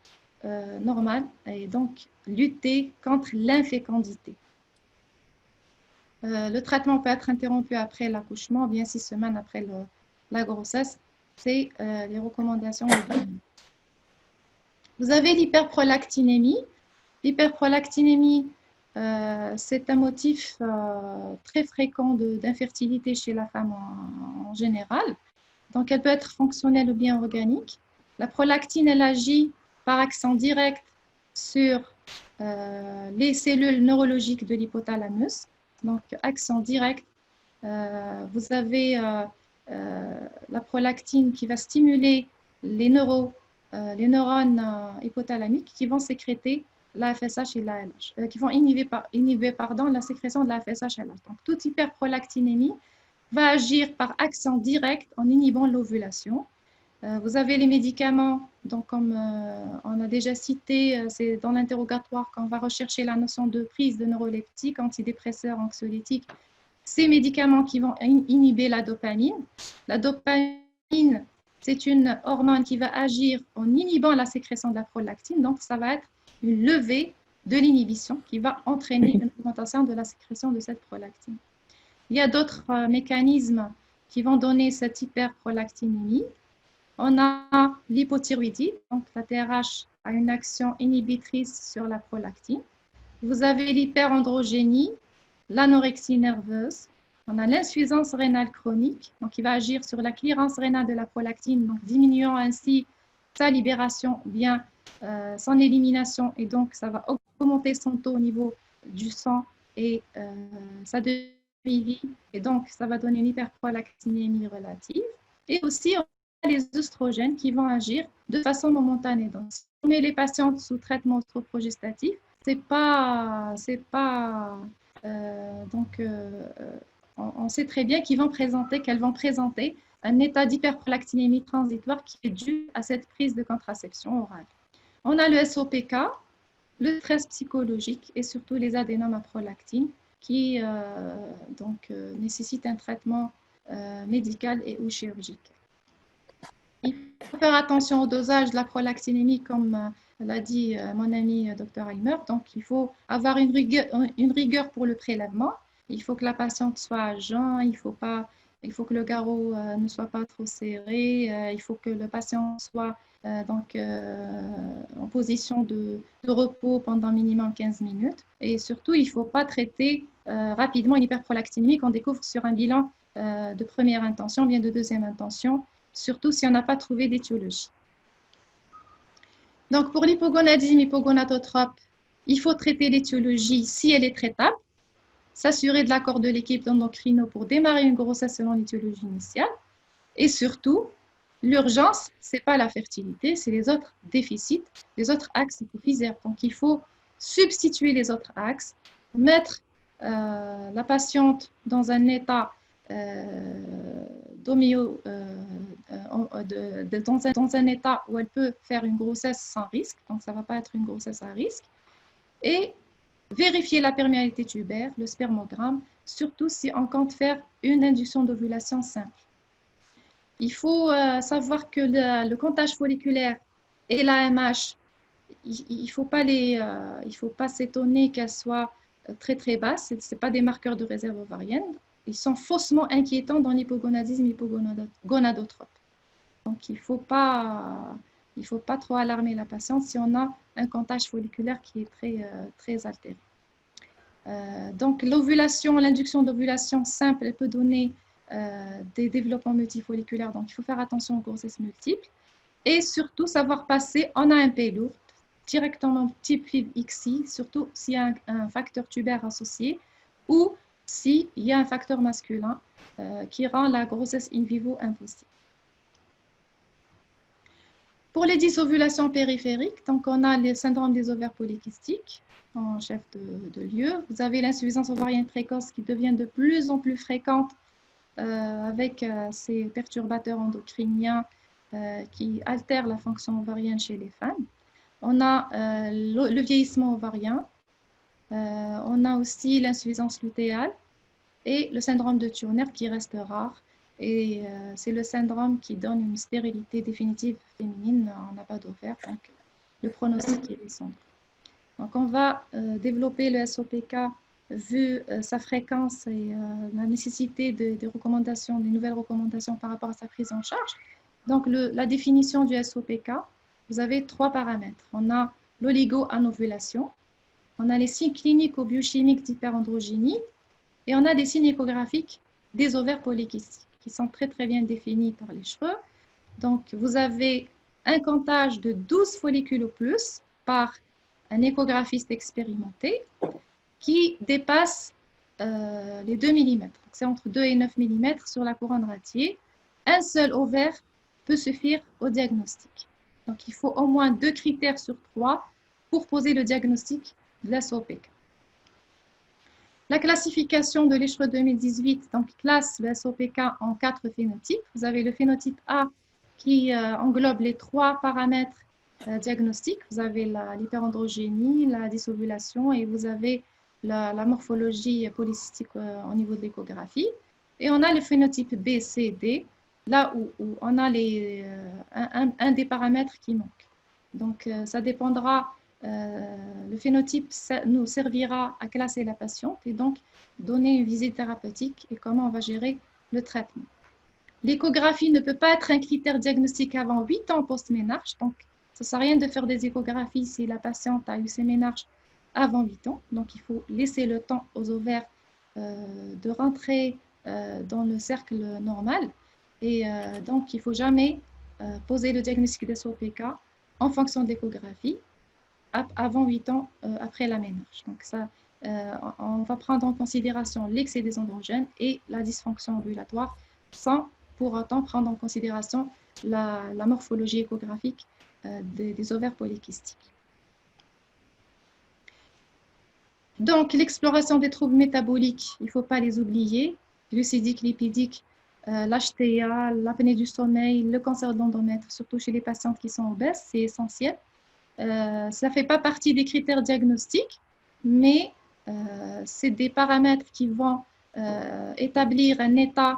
normale et donc lutter contre l'infécondité. Le traitement peut être interrompu après l'accouchement, bien 6 semaines après la grossesse. C'est les recommandations. Vous avez l'hyperprolactinémie. L'hyperprolactinémie, c'est un motif très fréquent d'infertilité chez la femme en général. Donc, elle peut être fonctionnelle ou bien organique. La prolactine, elle agit par action direct sur les cellules neurologiques de l'hypothalamus. Donc, action directe. Vous avez la prolactine qui va stimuler les neurones hypothalamiques qui vont sécréter la FSH et la LH, qui vont inhiber la sécrétion de la FSH et LH. Donc, toute hyperprolactinémie va agir par action directe en inhibant l'ovulation. Vous avez les médicaments, donc comme on a déjà cité, c'est dans l'interrogatoire qu'on va rechercher la notion de prise de neuroleptiques, antidépresseurs, anxiolytiques, ces médicaments qui vont inhiber la dopamine. La dopamine, c'est une hormone qui va agir en inhibant la sécrétion de la prolactine, donc ça va être une levée de l'inhibition qui va entraîner une augmentation de la sécrétion de cette prolactine. Il y a d'autres mécanismes qui vont donner cette hyperprolactinémie. On a l'hypothyroïdie, donc la TRH a une action inhibitrice sur la prolactine. Vous avez l'hyperandrogénie, l'anorexie nerveuse. On a l'insuffisance rénale chronique, donc qui va agir sur la clearance rénale de la prolactine, donc diminuant ainsi sa libération, bien son élimination, et donc ça va augmenter son taux au niveau du sang et sa dérivée, et donc ça va donner une hyperprolactinémie relative. Et aussi, on a les œstrogènes qui vont agir de façon momentanée. Donc, si on met les patientes sous traitement œstroprogestatif, on sait très bien qu'elles vont présenter un état d'hyperprolactinémie transitoire qui est dû à cette prise de contraception orale. On a le SOPK, le stress psychologique et surtout les adénomes à prolactine qui nécessitent un traitement médical et ou chirurgical. Il faut faire attention au dosage de la prolactinémie, comme l'a dit mon ami Dr Heimer. Donc, il faut avoir une rigueur pour le prélèvement. Il faut que la patiente soit à jeun, il faut que le garrot ne soit pas trop serré, il faut que le patient soit en position de repos pendant minimum 15 minutes. Et surtout, il ne faut pas traiter rapidement une hyperprolactinémie qu'on découvre sur un bilan de première intention, bien de deuxième intention, surtout si on n'a pas trouvé d'étiologie. Donc, pour l'hypogonadisme hypogonadotrope, il faut traiter l'étiologie si elle est traitable, s'assurer de l'accord de l'équipe d'endocrino pour démarrer une grossesse selon l'étiologie initiale, et surtout, l'urgence, ce n'est pas la fertilité, c'est les autres déficits, les autres axes hypophysaires. Donc, il faut substituer les autres axes, mettre la patiente dans un état dans un état où elle peut faire une grossesse sans risque, donc ça ne va pas être une grossesse à risque, et vérifier la perméabilité tubaire, le spermogramme, surtout si on compte faire une induction d'ovulation simple. Il faut savoir que le comptage folliculaire et l'AMH, il ne faut pas s'étonner qu'elles soient très très basses, ce n'est pas des marqueurs de réserve ovarienne. Ils sont faussement inquiétants dans l'hypogonadisme hypogonadotrope. Donc, il ne faut pas trop alarmer la patiente si on a un comptage folliculaire qui est très altéré. Donc, l'ovulation, l'induction d'ovulation simple, elle peut donner des développements multifolliculaires. Donc, il faut faire attention aux grossesses multiples. Et surtout, savoir passer en AMP lourd, directement type FIV-XI, surtout s'il y a un facteur tubaire associé ou s'il y a un facteur masculin qui rend la grossesse in vivo impossible. Pour les dysovulations périphériques, donc on a le syndrome des ovaires polykystiques en chef de lieu. Vous avez l'insuffisance ovarienne précoce qui devient de plus en plus fréquente avec ces perturbateurs endocriniens qui altèrent la fonction ovarienne chez les femmes. On a le vieillissement ovarien, on a aussi l'insuffisance lutéale et le syndrome de Turner qui reste rare. Et c'est le syndrome qui donne une stérilité définitive féminine, on n'a pas d'ovaire, donc le pronostic est descendu. Donc on va développer le SOPK vu sa fréquence et la nécessité des recommandations, des nouvelles recommandations par rapport à sa prise en charge. Donc la définition du SOPK, vous avez 3 paramètres. On a l'oligo-anovulation, on a les signes cliniques ou biochimiques d'hyperandrogénie et on a des signes échographiques des ovaires polykystiques qui sont très très bien définis par les cheveux. Donc vous avez un comptage de 12 follicules ou plus par un échographiste expérimenté qui dépasse les 2 mm. C'est entre 2 et 9 mm sur la couronne radiée. Un seul ovaire peut suffire au diagnostic. Donc il faut au moins 2 critères sur 3 pour poser le diagnostic de la SOPK. La classification de l'ECHRE 2018 donc, classe le SOPK en 4 phénotypes. Vous avez le phénotype A qui englobe les 3 paramètres diagnostiques. Vous avez l'hyperandrogénie, la dysovulation et vous avez la morphologie polycystique au niveau de l'échographie. Et on a le phénotype B, C, D, là où on a un des paramètres qui manque. Donc, ça dépendra. Le phénotype nous servira à classer la patiente et donc donner une visite thérapeutique et comment on va gérer le traitement. L'échographie ne peut pas être un critère diagnostique avant 8 ans post-ménarche, donc ça ne sert à rien de faire des échographies si la patiente a eu ses ménarches avant 8 ans. Donc il faut laisser le temps aux ovaires de rentrer dans le cercle normal et donc il ne faut jamais poser le diagnostic des SOPK en fonction de l'échographie avant 8 ans après la ménarche. Donc ça, on va prendre en considération l'excès des androgènes et la dysfonction ovulatoire sans pour autant prendre en considération la morphologie échographique des ovaires polykystiques. Donc l'exploration des troubles métaboliques, il ne faut pas les oublier, glucidiques, lipidiques, l'HTA, l'apnée du sommeil, le cancer de l'endomètre, surtout chez les patientes qui sont obèses, c'est essentiel. Ça ne fait pas partie des critères diagnostiques, mais c'est des paramètres qui vont établir un état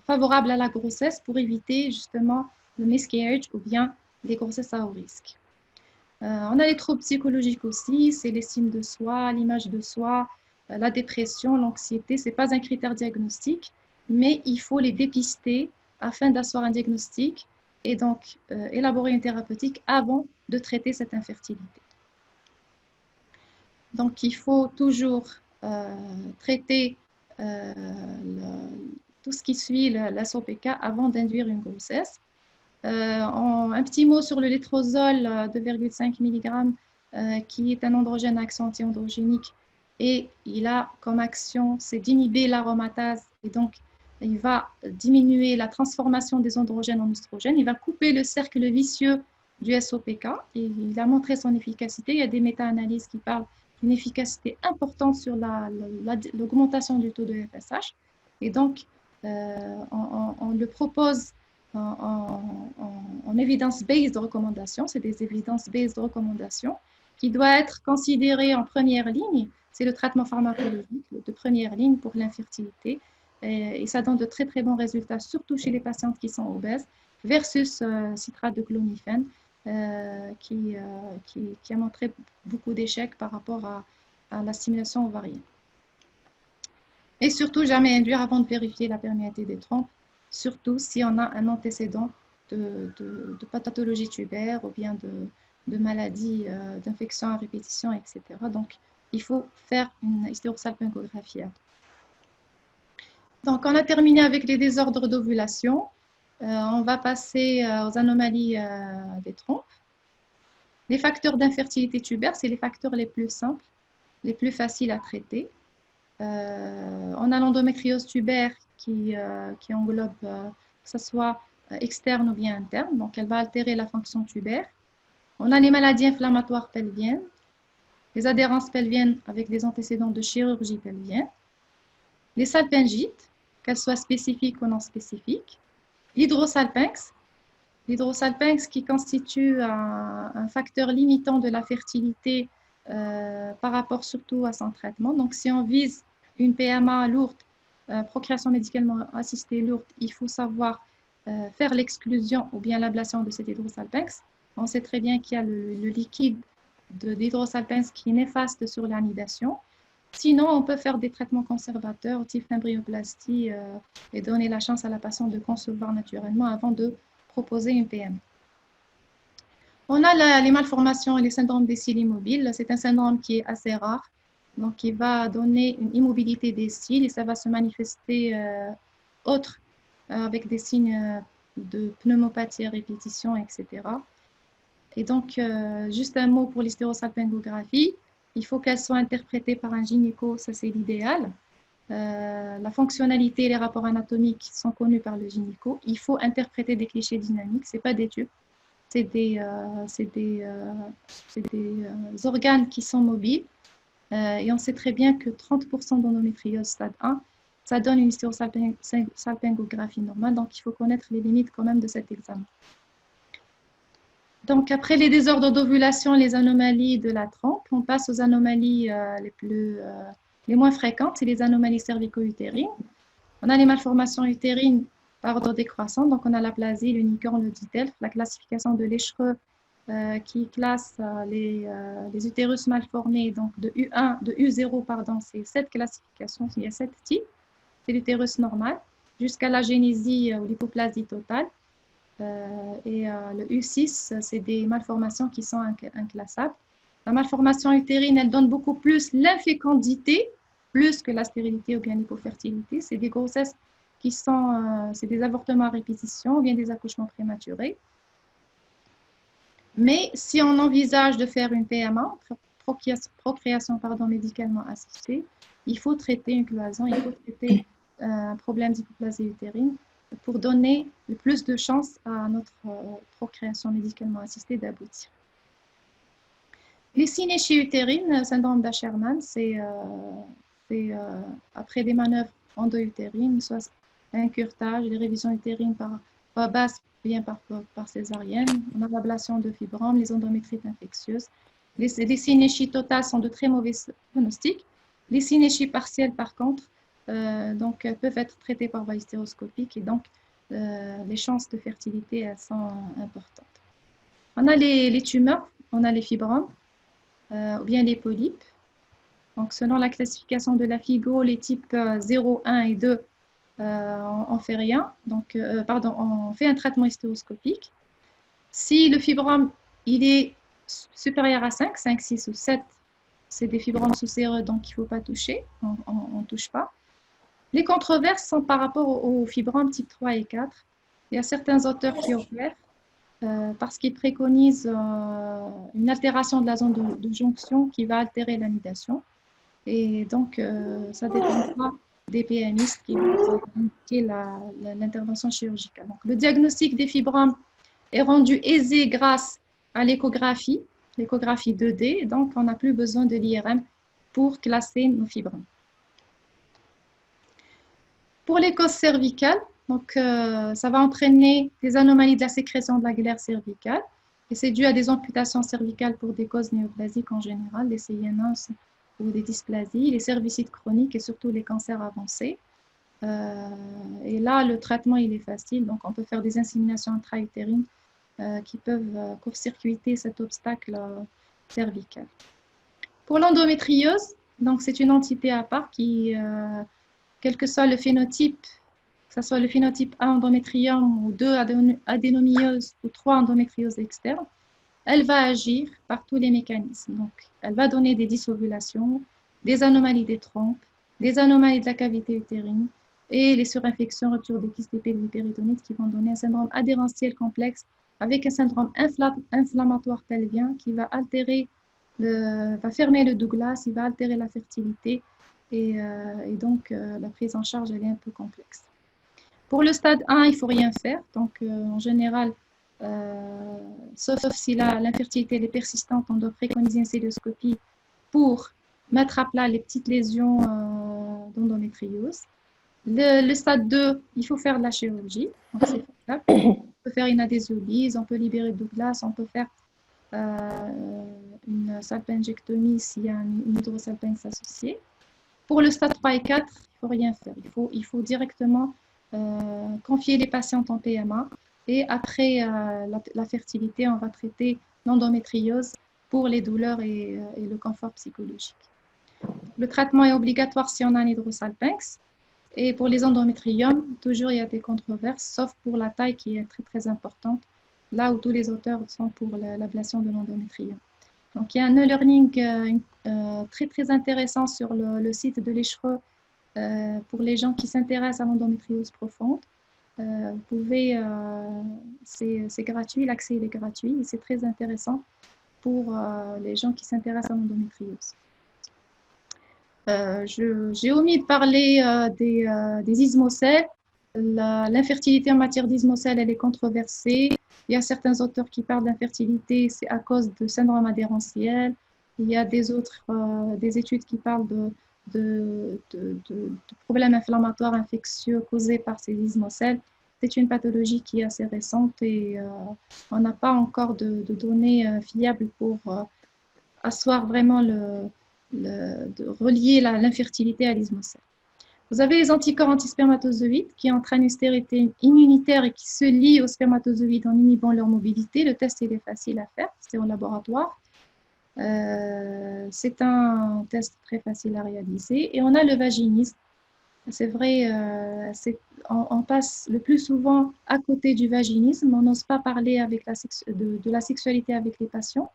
favorable à la grossesse pour éviter justement le miscarriage ou bien les grossesses à haut risque. On a les troubles psychologiques aussi, c'est l'estime de soi, l'image de soi, la dépression, l'anxiété. Ce n'est pas un critère diagnostique, mais il faut les dépister afin d'asseoir un diagnostic et donc élaborer une thérapeutique avant de traiter cette infertilité. Donc, il faut toujours traiter tout ce qui suit la SOPK avant d'induire une grossesse. Un petit mot sur le létrozole 2,5 mg qui est un androgène à action anti-androgénique et il a comme action, c'est d'inhiber l'aromatase et donc il va diminuer la transformation des androgènes en oestrogènes, il va couper le cercle vicieux du SOPK et il a montré son efficacité. Il y a des méta-analyses qui parlent d'une efficacité importante sur l'augmentation du taux de FSH et donc on le propose en evidence-based de recommandation, c'est des evidence-based de recommandation qui doit être considéré en première ligne, c'est le traitement pharmacologique de première ligne pour l'infertilité et ça donne de très très bons résultats, surtout chez les patientes qui sont obèses versus citrate de clomifène qui a montré beaucoup d'échecs par rapport à la stimulation ovarienne. Et surtout, jamais induire avant de vérifier la perméabilité des trompes, surtout si on a un antécédent de pathologie tubaire ou bien de maladies, d'infections à répétition, etc. Donc, il faut faire une hystérosalpingographie. Donc, on a terminé avec les désordres d'ovulation. On va passer aux anomalies des trompes. Les facteurs d'infertilité tubaire, c'est les facteurs les plus simples, les plus faciles à traiter. On a l'endométriose tubaire qui englobe que ce soit externe ou bien interne, donc elle va altérer la fonction tubaire. On a les maladies inflammatoires pelviennes, les adhérences pelviennes avec des antécédents de chirurgie pelvienne, les salpingites, qu'elles soient spécifiques ou non spécifiques, l'hydrosalpinx qui constitue un facteur limitant de la fertilité par rapport surtout à son traitement. Donc, si on vise une PMA lourde, procréation médicalement assistée lourde, il faut savoir faire l'exclusion ou bien l'ablation de cet hydrosalpinx. On sait très bien qu'il y a le liquide d'hydrosalpinx qui est néfaste sur l'anidation. Sinon, on peut faire des traitements conservateurs, type embryoplastie, et donner la chance à la patiente de concevoir naturellement avant de proposer une PMA. On a les malformations et les syndromes des cils immobiles. C'est un syndrome qui est assez rare, donc qui va donner une immobilité des cils et ça va se manifester avec des signes de pneumopathie à répétition, etc. Et donc, juste un mot pour l'hystérosalpingographie. Il faut qu'elle soit interprétée par un gynéco, ça c'est l'idéal. La fonctionnalité et les rapports anatomiques sont connus par le gynéco. Il faut interpréter des clichés dynamiques, ce n'est pas des tubes. C'est des organes qui sont mobiles. Et on sait très bien que 30% d'endométriose stade 1, ça donne une hystérosalpingographie normale. Donc, il faut connaître les limites quand même de cet examen. Donc, après les désordres d'ovulation, les anomalies de la trompe, on passe aux anomalies les moins fréquentes, c'est les anomalies cervico-utérines. On a les malformations utérines par ordre décroissant, donc on a l'aplasie, l'unicorne, le didelphe, la classification de Léchereux qui classe les utérus mal formés, donc de U0, pardon, c'est 7 classifications, il y a 7 types, c'est l'utérus normal, jusqu'à la génésie ou l'hypoplasie totale. Et le U6, c'est des malformations qui sont inclassables. La malformation utérine, elle donne beaucoup plus l'infécondité, plus que la stérilité ou bien l'hypofertilité. C'est des grossesses qui sont, c'est des avortements à répétition ou bien des accouchements prématurés. Mais si on envisage de faire une PMA, procréation médicalement assistée, il faut traiter une cloison, il faut traiter un problème d'hypoplasie utérine pour donner le plus de chances à notre procréation médicalement assistée d'aboutir. Les synéchies utérines, syndrome d'Asherman, c'est après des manœuvres endo-utérines, soit un curtage, les révisions utérines par basse, bien par césarienne, on a l'ablation de fibromes, les endométrites infectieuses. Les synéchies totales sont de très mauvais pronostics. Les synéchies partielles, par contre, donc, peuvent être traitées par voie hystéroscopique et donc les chances de fertilité elles sont importantes. On a les tumeurs, on a les fibromes ou bien les polypes. Donc, selon la classification de la FIGO, les types 0, 1 et 2, on fait rien. Donc, on fait un traitement hystéroscopique. Si le fibrome il est supérieur à 5, 5, 6 ou 7, c'est des fibromes sous-séreux, donc il ne faut pas toucher, on ne touche pas. Les controverses sont par rapport aux fibromes type 3 et 4. Il y a certains auteurs qui opèrent parce qu'ils préconisent une altération de la zone de jonction qui va altérer l'anidation. Et donc, ça dépendra des PMistes qui vont indiquer l'intervention chirurgicale. Donc, le diagnostic des fibromes est rendu aisé grâce à l'échographie 2D. Donc, on n'a plus besoin de l'IRM pour classer nos fibromes. Pour les causes cervicales, donc, ça va entraîner des anomalies de la sécrétion de la glaire cervicale. Et c'est dû à des amputations cervicales pour des causes néoplasiques en général, des CIN1 ou des dysplasies, les cervicites chroniques et surtout les cancers avancés. Et là, le traitement, il est facile. Donc, on peut faire des inséminations intra-utérines qui peuvent court-circuiter cet obstacle cervical. Pour l'endométriose, donc c'est une entité à part qui, quel que soit le phénotype, que ce soit le phénotype 1 endométrium ou 2 adénomyose ou 3 endométriose externe, elle va agir par tous les mécanismes. Donc, elle va donner des dysovulations, des anomalies des trompes, des anomalies de la cavité utérine, et les surinfections, rupture des kystes épais, des péritonites qui vont donner un syndrome adhérentiel complexe avec un syndrome inflammatoire pelvien qui va va fermer le Douglas, il va altérer la fertilité et donc la prise en charge elle est un peu complexe. Pour le stade 1, il ne faut rien faire. Donc, en général, sauf si l'infertilité est persistante, on doit préconiser une célioscopie pour mettre à plat les petites lésions d'endométriose. Le stade 2, il faut faire de la chirurgie. Donc, c'est faisable. On peut faire une adhésiolyse, on peut libérer le Douglas, on peut faire une salpingectomie s'il y a une hydrosalpinx associée. Pour le stade 3 et 4, il ne faut rien faire. Il faut directement confier les patientes en PMA et après la fertilité, on va traiter l'endométriose pour les douleurs et le confort psychologique. Le traitement est obligatoire si on a un hydrosalpinx et pour les endométriomes, toujours il y a des controverses, sauf pour la taille qui est très très importante, là où tous les auteurs sont pour l'ablation de l'endométrium. Donc il y a un e-learning très très intéressant sur le site de l'Echereux pour les gens qui s'intéressent à l'endométriose profonde. Vous pouvez, c'est gratuit, l'accès est gratuit et c'est très intéressant pour les gens qui s'intéressent à l'endométriose. J'ai omis de parler des ismocèles. L'infertilité en matière d'ismocèles, elle est controversée. Il y a certains auteurs qui parlent d'infertilité, c'est à cause de syndrome adhérentiel. Il y a des études qui parlent de problèmes inflammatoires infectieux causés par ces ismocèles. C'est une pathologie qui est assez récente et on n'a pas encore de données fiables pour asseoir vraiment de relier l'infertilité à l'ismocèle. Vous avez les anticorps antispermatozoïdes qui entraînent une stérilité immunitaire et qui se lient aux spermatozoïdes en inhibant leur mobilité. Le test il est facile à faire, c'est au laboratoire. C'est un test très facile à réaliser. Et on a le vaginisme. C'est vrai, on passe le plus souvent à côté du vaginisme. On n'ose pas parler de la sexualité avec les patients.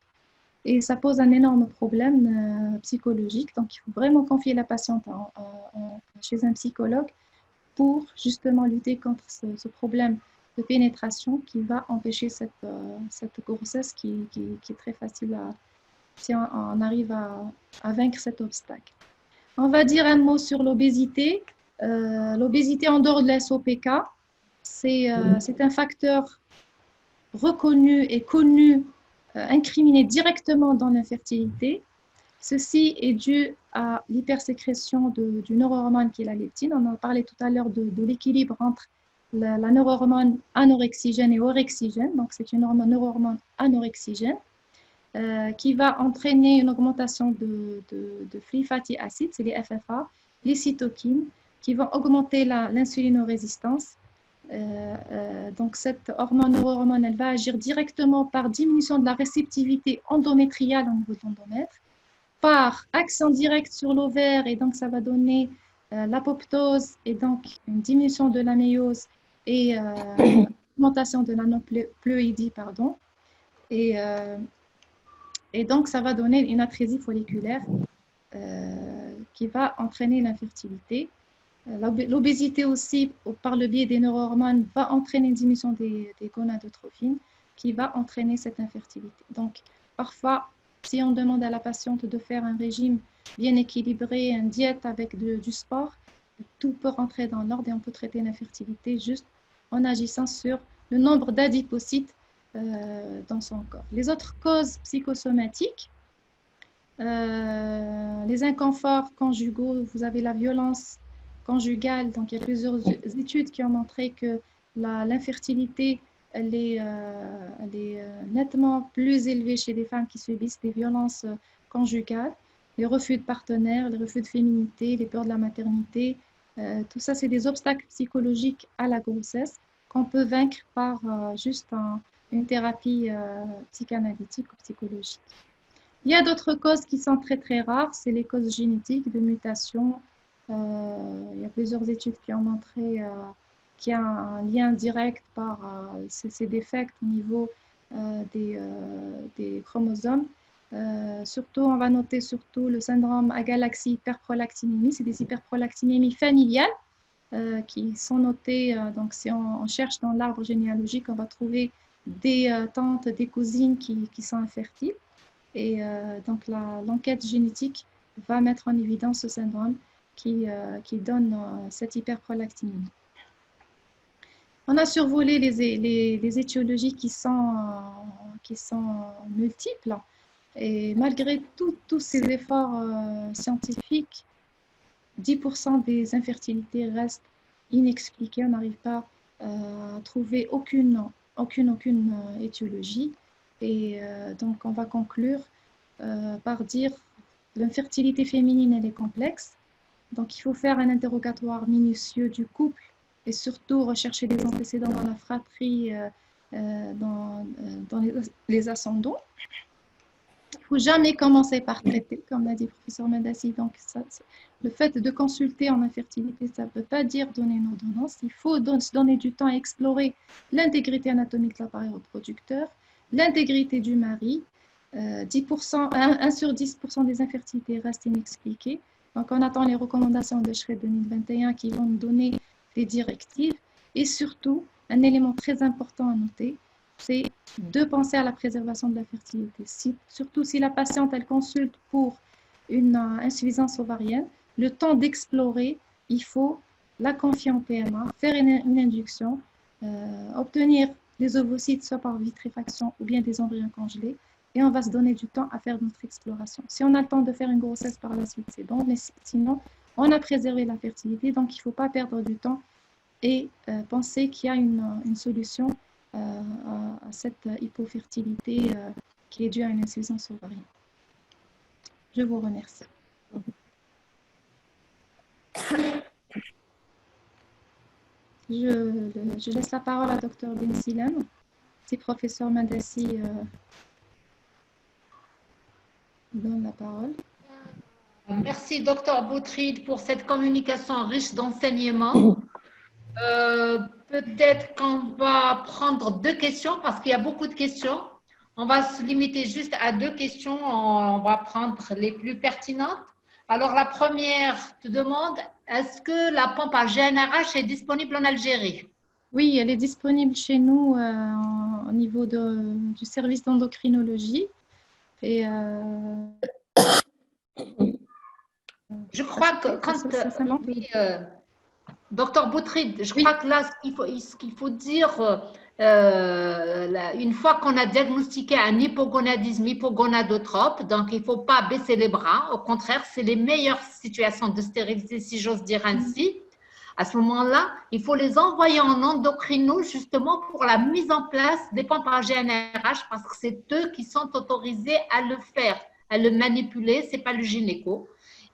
Et ça pose un énorme problème psychologique. Donc, il faut vraiment confier la patiente chez un psychologue pour justement lutter contre ce problème de pénétration qui va empêcher cette grossesse qui est très facile si on arrive à vaincre cet obstacle. On va dire un mot sur l'obésité. L'obésité en dehors de la SOPK, c'est un facteur reconnu et connu, incriminé directement dans l'infertilité. Ceci est dû à l'hypersécrétion du neurohormone qui est la leptine. On a parlé tout à l'heure de l'équilibre entre la neurohormone anorexigène et orexigène. Donc, c'est une neurohormone anorexigène qui va entraîner une augmentation de free fatty acids, c'est les FFA, les cytokines, qui vont augmenter l'insulinorésistance. Donc, cette neurohormone, elle va agir directement par diminution de la réceptivité endométriale au niveau de l'endomètre, par action directe sur l'ovaire, et donc ça va donner l'apoptose et donc une diminution de la méiose et augmentation de l'aneuploïdie, pardon. Et donc, ça va donner une atrésie folliculaire qui va entraîner l'infertilité. L'obésité aussi, par le biais des neurohormones, va entraîner une diminution des gonadotrophines qui va entraîner cette infertilité. Donc, parfois, si on demande à la patiente de faire un régime bien équilibré, une diète avec du sport, tout peut rentrer dans l'ordre et on peut traiter l'infertilité juste en agissant sur le nombre d'adipocytes dans son corps. Les autres causes psychosomatiques, les inconforts conjugaux, vous avez la violence conjugale. Donc, il y a plusieurs études qui ont montré que l'infertilité, elle est nettement plus élevée chez les femmes qui subissent des violences conjugales, les refus de partenaires, les refus de féminité, les peurs de la maternité. Tout ça, c'est des obstacles psychologiques à la grossesse qu'on peut vaincre par juste une thérapie psychanalytique ou psychologique. Il y a d'autres causes qui sont très très rares, c'est les causes génétiques de mutation. Il y a plusieurs études qui ont montré qu'il y a un lien direct par ces défects au niveau des chromosomes. Surtout, on va noter surtout le syndrome agalaxie hyperprolactinémie, c'est des hyperprolactinémies familiales qui sont notées. Donc, si on cherche dans l'arbre généalogique, on va trouver des tantes, des cousines qui sont infertiles. Et donc, l'enquête génétique va mettre en évidence ce syndrome qui donne cette hyperprolactinémie. On a survolé les étiologies qui sont multiples. Et malgré tous ces efforts scientifiques, 10% des infertilités restent inexpliquées. On n'arrive pas à trouver aucune étiologie. Et donc, on va conclure par dire que l'infertilité féminine, elle est complexe. Donc, il faut faire un interrogatoire minutieux du couple et surtout rechercher des antécédents dans la fratrie, dans les ascendants. Il ne faut jamais commencer par traiter, comme l'a dit le professeur Madassi. Donc, le fait de consulter en infertilité, ça ne veut pas dire donner une ordonnance. Il faut se donner du temps à explorer l'intégrité anatomique de l'appareil reproducteur, l'intégrité du mari. 1 sur 10% des infertilités restent inexpliquées. Donc, on attend les recommandations de SHRED 2021 qui vont nous donner des directives. Et surtout, un élément très important à noter, c'est de penser à la préservation de la fertilité. Surtout si la patiente, elle consulte pour une insuffisance ovarienne, le temps d'explorer, il faut la confier en PMA, faire une induction, obtenir des ovocytes soit par vitréfaction ou bien des embryons congelés, et on va se donner du temps à faire notre exploration. Si on a le temps de faire une grossesse par la suite, c'est bon, mais sinon, on a préservé la fertilité, donc il ne faut pas perdre du temps et penser qu'il y a une solution à cette hypofertilité qui est due à une insuffisance ovarienne. Je vous remercie. Je laisse la parole à Dr Bensilem, si professeur Madassi donne la parole. Merci, Dr Boutrid, pour cette communication riche d'enseignements. Peut-être qu'on va prendre 2 questions parce qu'il y a beaucoup de questions. On va se limiter juste à 2 questions. On va prendre les plus pertinentes. Alors, la première te demande, est-ce que la pompe à GnRH est disponible en Algérie? Oui, elle est disponible chez nous au niveau du service d'endocrinologie. Et je crois que quand… Docteur Boutrid, je crois que là, ce qu'il faut dire, une fois qu'on a diagnostiqué un hypogonadisme hypogonadotrope, donc il ne faut pas baisser les bras. Au contraire, c'est les meilleures situations de stérilité, si j'ose dire ainsi. À ce moment-là, il faut les envoyer en endocrino justement pour la mise en place des pompes à GnRH parce que c'est eux qui sont autorisés à le faire, à le manipuler, ce n'est pas le gynéco.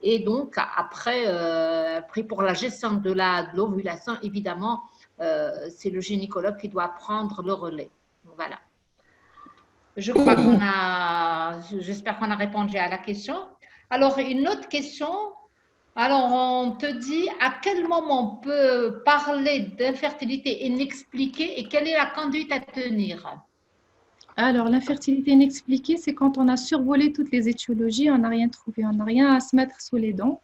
Et donc, après, pour la gestion de l'ovulation, évidemment, c'est le gynécologue qui doit prendre le relais. Voilà. Je crois j'espère qu'on a répondu à la question. Alors, une autre question. Alors, on te dit à quel moment on peut parler d'infertilité inexpliquée et quelle est la conduite à tenir? Alors, l'infertilité inexpliquée, c'est quand on a survolé toutes les étiologies, on n'a rien trouvé, on n'a rien à se mettre sous les dents.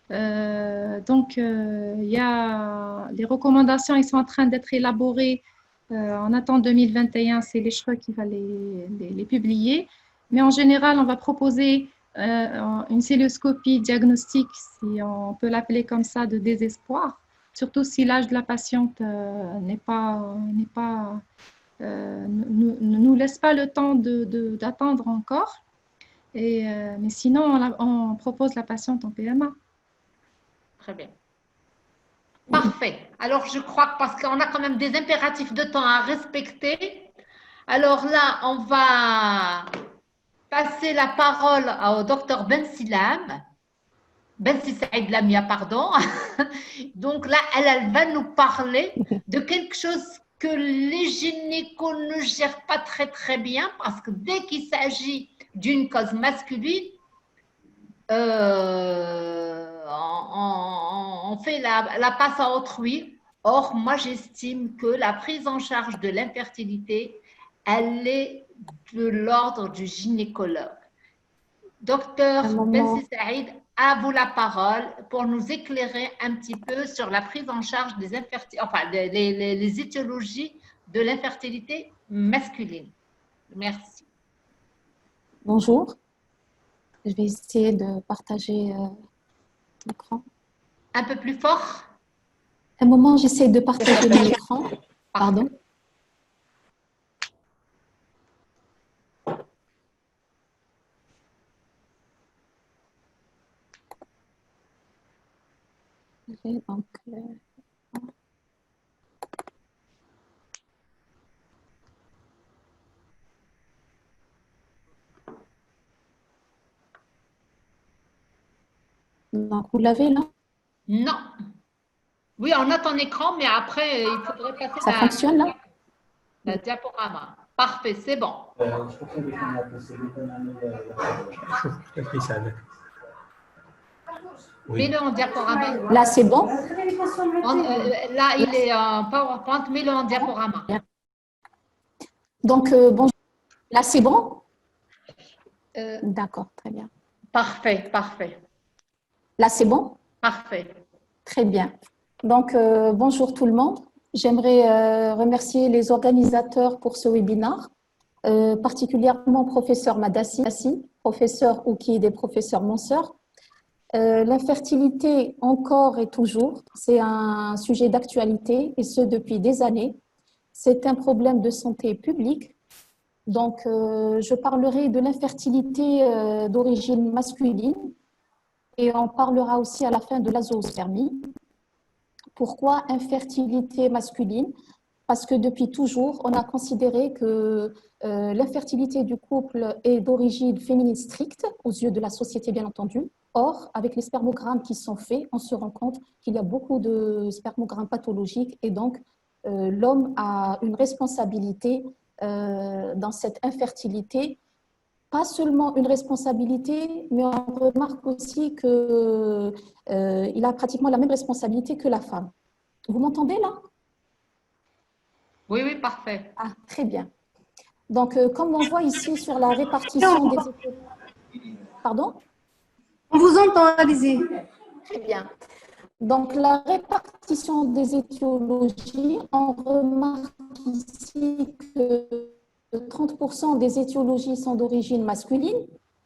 Donc, il y a les recommandations, ils sont en train d'être élaborées. On attend 2021, c'est les SHRED qui va les publier. Mais en général, on va proposer une cœlioscopie diagnostique, si on peut l'appeler comme ça, de désespoir, surtout si l'âge de la patiente ne nous laisse pas le temps d'attendre encore. Mais sinon, on propose la patiente en PMA. Très bien. Parfait. Alors, je crois que parce qu'on a quand même des impératifs de temps à respecter, alors là, on va passer la parole au docteur Bensilem. Saïd Lamia, pardon. Donc là, elle va nous parler de quelque chose que les gynécos ne gèrent pas très très bien parce que dès qu'il s'agit d'une cause masculine, on fait la passe à autrui. Or, moi, j'estime que la prise en charge de l'infertilité, elle est de l'ordre du gynécologue. Docteur Bensi Saïd, à vous la parole pour nous éclairer un petit peu sur la prise en charge des les étiologies de l'infertilité masculine. Merci. Bonjour, je vais essayer de partager l'écran. Un peu plus fort. Un moment, j'essaie de partager mon écran. Pardon. Donc, donc, vous l'avez là? Non. Oui, on a ton écran, mais après, il faudrait passer Ça fonctionne là? la diaporama. Parfait, c'est bon. Mets-le en diaporama. Là, c'est bon? Là, il est en PowerPoint, mets-le en diaporama. Donc, bonjour. Là, c'est bon? D'accord, très bien. Parfait, parfait. Là, c'est bon? Parfait. Très bien. Donc, bonjour tout le monde. J'aimerais remercier les organisateurs pour ce webinaire, particulièrement professeur Madassi, professeur Oukid et professeur Monseur. L'infertilité, encore et toujours, c'est un sujet d'actualité, et ce depuis des années. C'est un problème de santé publique. Donc, je parlerai de l'infertilité d'origine masculine et on parlera aussi à la fin de la zoospermie. Pourquoi infertilité masculine? Parce que depuis toujours, on a considéré que l'infertilité du couple est d'origine féminine stricte, aux yeux de la société bien entendu. Or, avec les spermogrammes qui sont faits, on se rend compte qu'il y a beaucoup de spermogrammes pathologiques et donc l'homme a une responsabilité dans cette infertilité. Pas seulement une responsabilité, mais on remarque aussi qu'il a pratiquement la même responsabilité que la femme. Vous m'entendez là? Oui, oui, parfait. Ah, très bien. Donc, comme on voit ici sur la répartition des étiologies… Pardon? On vous entend, allez-y. Très bien. Donc, la répartition des étiologies, on remarque ici que 30% des étiologies sont d'origine masculine,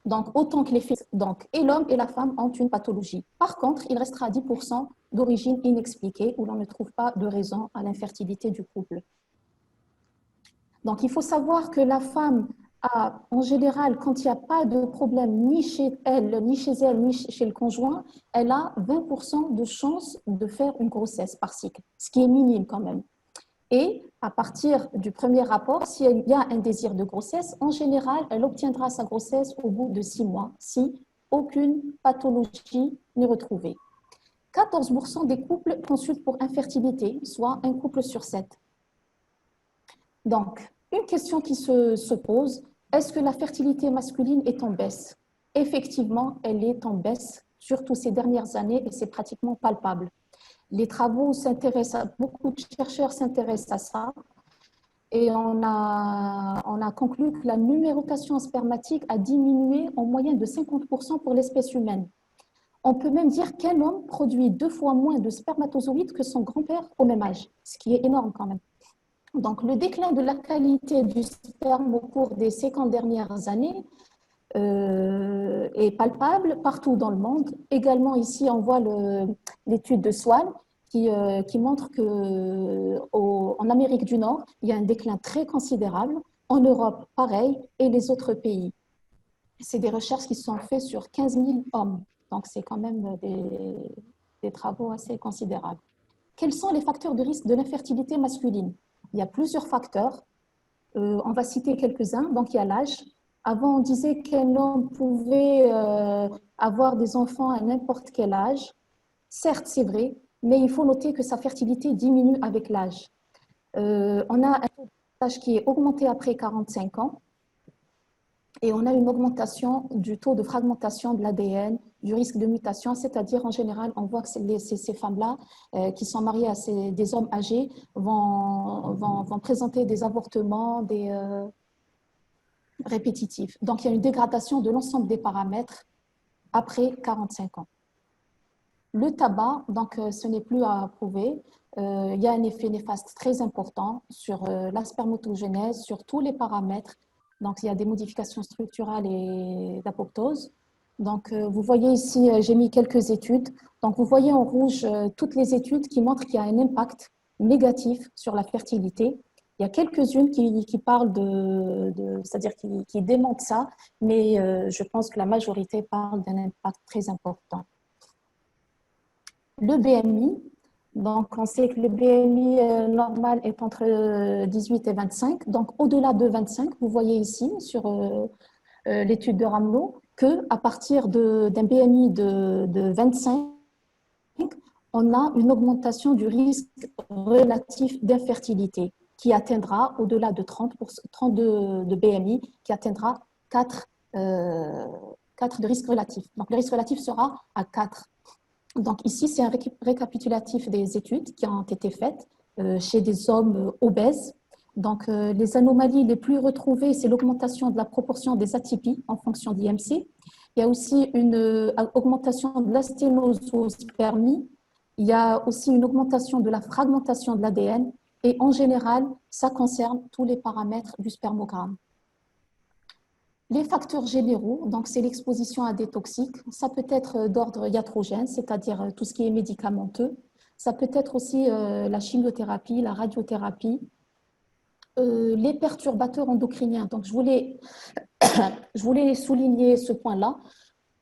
donc autant que les filles. Donc, et l'homme et la femme ont une pathologie. Par contre, il restera 10% d'origine inexpliquée, où l'on ne trouve pas de raison à l'infertilité du couple. Donc, il faut savoir que la femme a, en général, quand il n'y a pas de problème ni chez elle, ni chez le conjoint, elle a 20% de chance de faire une grossesse par cycle, ce qui est minime quand même. Et à partir du premier rapport, s'il y a un désir de grossesse, en général, elle obtiendra sa grossesse au bout de 6 mois, si aucune pathologie n'est retrouvée. 14% des couples consultent pour infertilité, soit un couple sur 7. Donc, une question qui se pose, est-ce que la fertilité masculine est en baisse? Effectivement, elle est en baisse, surtout ces dernières années, et c'est pratiquement palpable. Les travaux s'intéressent, beaucoup de chercheurs s'intéressent à ça, et on a conclu que la numérotation spermatique a diminué en moyenne de 50% pour l'espèce humaine. On peut même dire qu'un homme produit 2 fois moins de spermatozoïdes que son grand-père au même âge, ce qui est énorme quand même. Donc, le déclin de la qualité du sperme au cours des 50 dernières années est palpable partout dans le monde. Également, ici, on voit l'étude de Swan qui montre qu'en Amérique du Nord, il y a un déclin très considérable. En Europe, pareil, et les autres pays. C'est des recherches qui sont faites sur 15 000 hommes. Donc, c'est quand même des travaux assez considérables. Quels sont les facteurs de risque de l'infertilité masculine? Il y a plusieurs facteurs. On va citer quelques-uns. Donc, il y a l'âge. Avant, on disait qu'un homme pouvait avoir des enfants à n'importe quel âge. Certes, c'est vrai, mais il faut noter que sa fertilité diminue avec l'âge. On a un taux d'âge qui est augmenté après 45 ans. Et on a une augmentation du taux de fragmentation de l'ADN, du risque de mutation, c'est-à-dire en général, on voit que ces femmes-là qui sont mariées à des hommes âgés vont présenter des avortements répétitifs. Donc, il y a une dégradation de l'ensemble des paramètres après 45 ans. Le tabac, donc ce n'est plus à prouver, il y a un effet néfaste très important sur la spermatogénèse, sur tous les paramètres. Donc il y a des modifications structurales et d'apoptose. Donc vous voyez ici, j'ai mis quelques études. Donc vous voyez en rouge toutes les études qui montrent qu'il y a un impact négatif sur la fertilité. Il y a quelques-unes qui parlent c'est-à-dire qui démontrent ça, mais je pense que la majorité parle d'un impact très important. Le BMI, donc on sait que le BMI normal est entre 18 et 25, donc au-delà de 25, vous voyez ici sur l'étude de Ramelot qu'à partir d'un BMI de 25, on a une augmentation du risque relatif d'infertilité qui atteindra au-delà de 30 de BMI, qui atteindra 4 de risque relatif. Donc le risque relatif sera à 4. Donc ici, c'est un récapitulatif des études qui ont été faites chez des hommes obèses. Donc les anomalies les plus retrouvées, c'est l'augmentation de la proportion des atypies en fonction d'IMC. Il y a aussi une augmentation de l'asténosospermie. Il y a aussi une augmentation de la fragmentation de l'ADN. Et en général, ça concerne tous les paramètres du spermogramme. Les facteurs généraux, donc c'est l'exposition à des toxiques, ça peut être d'ordre iatrogène, c'est-à-dire tout ce qui est médicamenteux. Ça peut être aussi la chimiothérapie, la radiothérapie, les perturbateurs endocriniens. Donc je voulais souligner ce point-là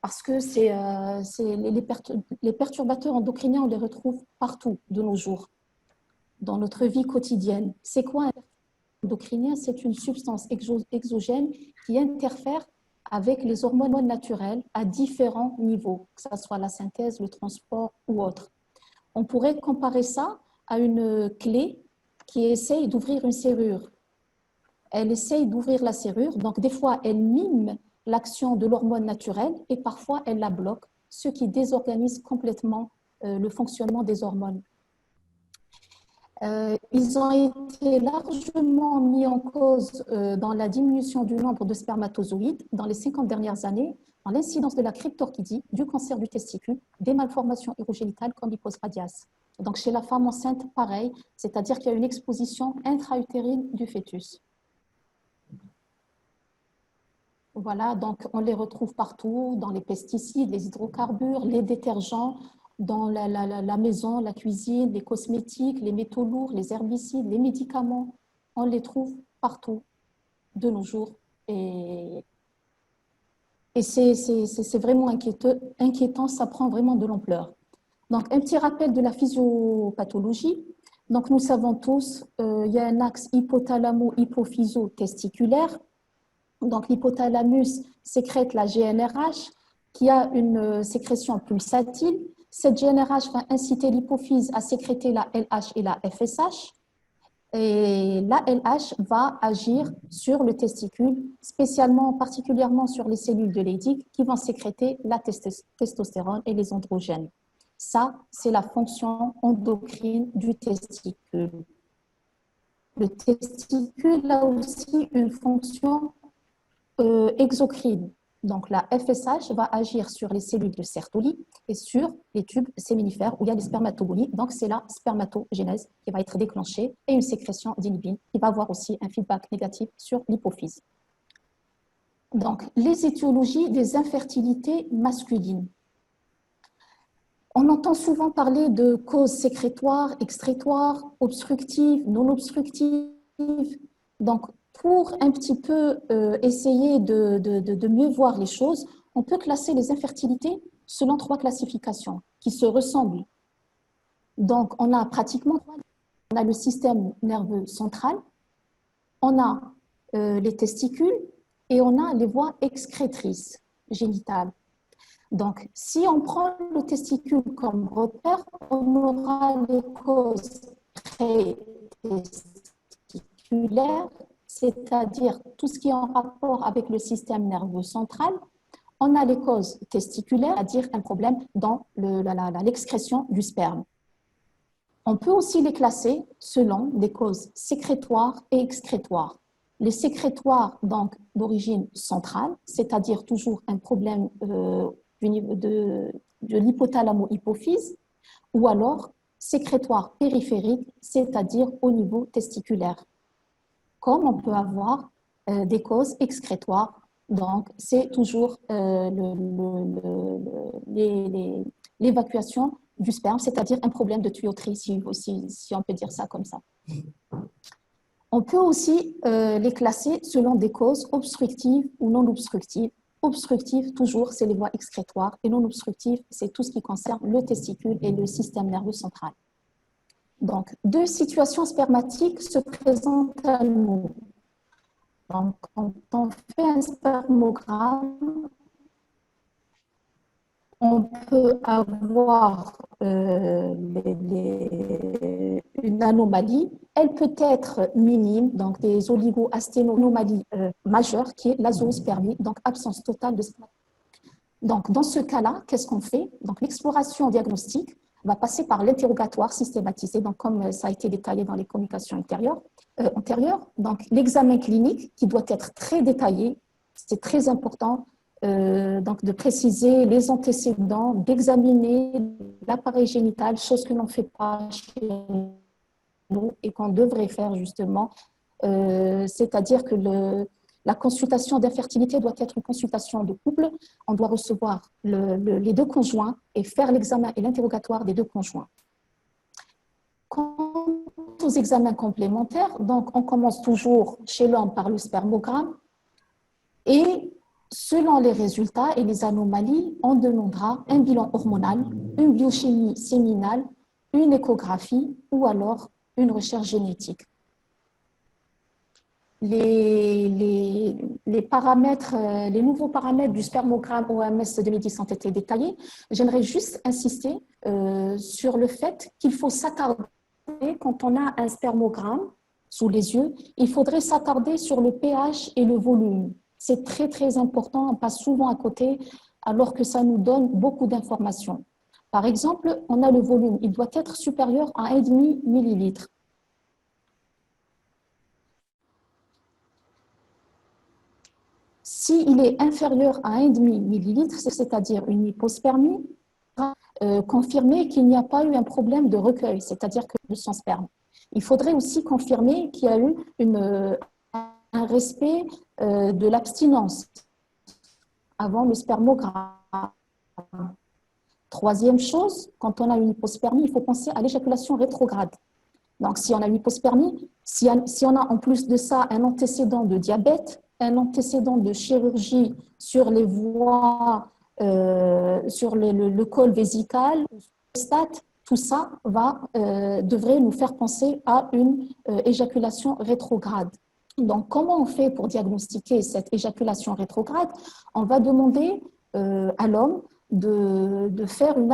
parce que les perturbateurs endocriniens, on les retrouve partout de nos jours, dans notre vie quotidienne. C'est quoi un perturbateur endocrinien? C'est une substance exogène qui interfère avec les hormones naturelles à différents niveaux, que ce soit la synthèse, le transport ou autre. On pourrait comparer ça à une clé qui essaye d'ouvrir une serrure. Elle essaye d'ouvrir la serrure, donc des fois elle mime l'action de l'hormone naturelle et parfois elle la bloque, ce qui désorganise complètement le fonctionnement des hormones. Ils ont été largement mis en cause dans la diminution du nombre de spermatozoïdes dans les 50 dernières années, dans l'incidence de la cryptorchidie, du cancer du testicule, des malformations urogénitales comme l'hyposradiase. Donc chez la femme enceinte, pareil, c'est-à-dire qu'il y a une exposition intra-utérine du fœtus. Voilà, donc on les retrouve partout, dans les pesticides, les hydrocarbures, les détergents, dans la maison, la cuisine, les cosmétiques, les métaux lourds, les herbicides, les médicaments. On les trouve partout de nos jours. Et c'est vraiment inquiétant, ça prend vraiment de l'ampleur. Donc, un petit rappel de la physiopathologie. Donc, nous savons tous, il y a un axe hypothalamo-hypophyso-testiculaire. Donc, l'hypothalamus sécrète la GnRH qui a une sécrétion pulsatile. Cette GnRH va inciter l'hypophyse à sécréter la LH et la FSH. Et la LH va agir sur le testicule, particulièrement sur les cellules de Leydig qui vont sécréter la testostérone et les androgènes. Ça, c'est la fonction endocrine du testicule. Le testicule a aussi une fonction exocrine. Donc, la FSH va agir sur les cellules de Sertoli et sur les tubes séminifères où il y a les spermatogonies. Donc, c'est la spermatogénèse qui va être déclenchée et une sécrétion d'inhibine qui va avoir aussi un feedback négatif sur l'hypophyse. Donc, les étiologies des infertilités masculines. On entend souvent parler de causes sécrétoires, excrétoires, obstructives, non obstructives. Donc, pour un petit peu essayer de mieux voir les choses, on peut classer les infertilités selon 3 classifications qui se ressemblent. Donc, on a le système nerveux central, on a les testicules et on a les voies excrétrices génitales. Donc, si on prend le testicule comme repère, on aura les causes pré-testiculaires, c'est-à-dire tout ce qui est en rapport avec le système nerveux central. On a les causes testiculaires, c'est-à-dire un problème dans l'excrétion du sperme. On peut aussi les classer selon des causes sécrétoires et excrétoires. Les sécrétoires, donc, d'origine centrale, c'est-à-dire toujours un problème du niveau de l'hypothalamo-hypophyse, ou alors sécrétoire périphérique, c'est-à-dire au niveau testiculaire. Comme on peut avoir des causes excrétoires, donc c'est toujours l'évacuation du sperme, c'est-à-dire un problème de tuyauterie, si on peut dire ça comme ça. On peut aussi les classer selon des causes obstructives ou non obstructives. Obstructives, toujours, c'est les voies excrétoires, et non obstructives, c'est tout ce qui concerne le testicule et le système nerveux central. Donc, deux situations spermatiques se présentent à nous. Donc, quand on fait un spermogramme, on peut avoir une anomalie. Elle peut être minime, donc des oligoasténomalies majeures, qui est l'azoospermie, donc absence totale de sperme. Donc, dans ce cas-là, qu'est-ce qu'on fait? Donc, l'exploration diagnostique va passer par l'interrogatoire systématisé, donc comme ça a été détaillé dans les communications antérieures. Donc, l'examen clinique qui doit être très détaillé, c'est très important. Donc de préciser les antécédents, d'examiner l'appareil génital, chose que l'on ne fait pas chez nous et qu'on devrait faire justement. C'est-à-dire que la consultation d'infertilité doit être une consultation de couple. On doit recevoir les deux conjoints et faire l'examen et l'interrogatoire des deux conjoints. Quant aux examens complémentaires, donc on commence toujours chez l'homme par le spermogramme et selon les résultats et les anomalies, on demandera un bilan hormonal, une biochimie séminale, une échographie ou alors une recherche génétique. Les paramètres, les nouveaux paramètres du spermogramme OMS 2010 ont été détaillés. J'aimerais juste insister sur le fait qu'il faut s'attarder, quand on a un spermogramme sous les yeux, il faudrait s'attarder sur le pH et le volume. C'est très, très important, on passe souvent à côté alors que ça nous donne beaucoup d'informations. Par exemple, on a le volume, il doit être supérieur à 1,5 millilitre. S'il est inférieur à 1,5 millilitre, c'est-à-dire une hypospermie, confirmer qu'il n'y a pas eu un problème de recueil, c'est-à-dire que de son sperme. Il faudrait aussi confirmer qu'il y a eu un respect de l'abstinence avant le spermogramme. Troisième chose, quand on a une hypospermie, il faut penser à l'éjaculation rétrograde. Donc, si on a une hypospermie, si on a en plus de ça un antécédent de diabète, un antécédent de chirurgie sur les voies, sur le col vésical, prostate, tout ça devrait nous faire penser à une éjaculation rétrograde. Donc, comment on fait pour diagnostiquer cette éjaculation rétrograde? On va demander à l'homme de faire une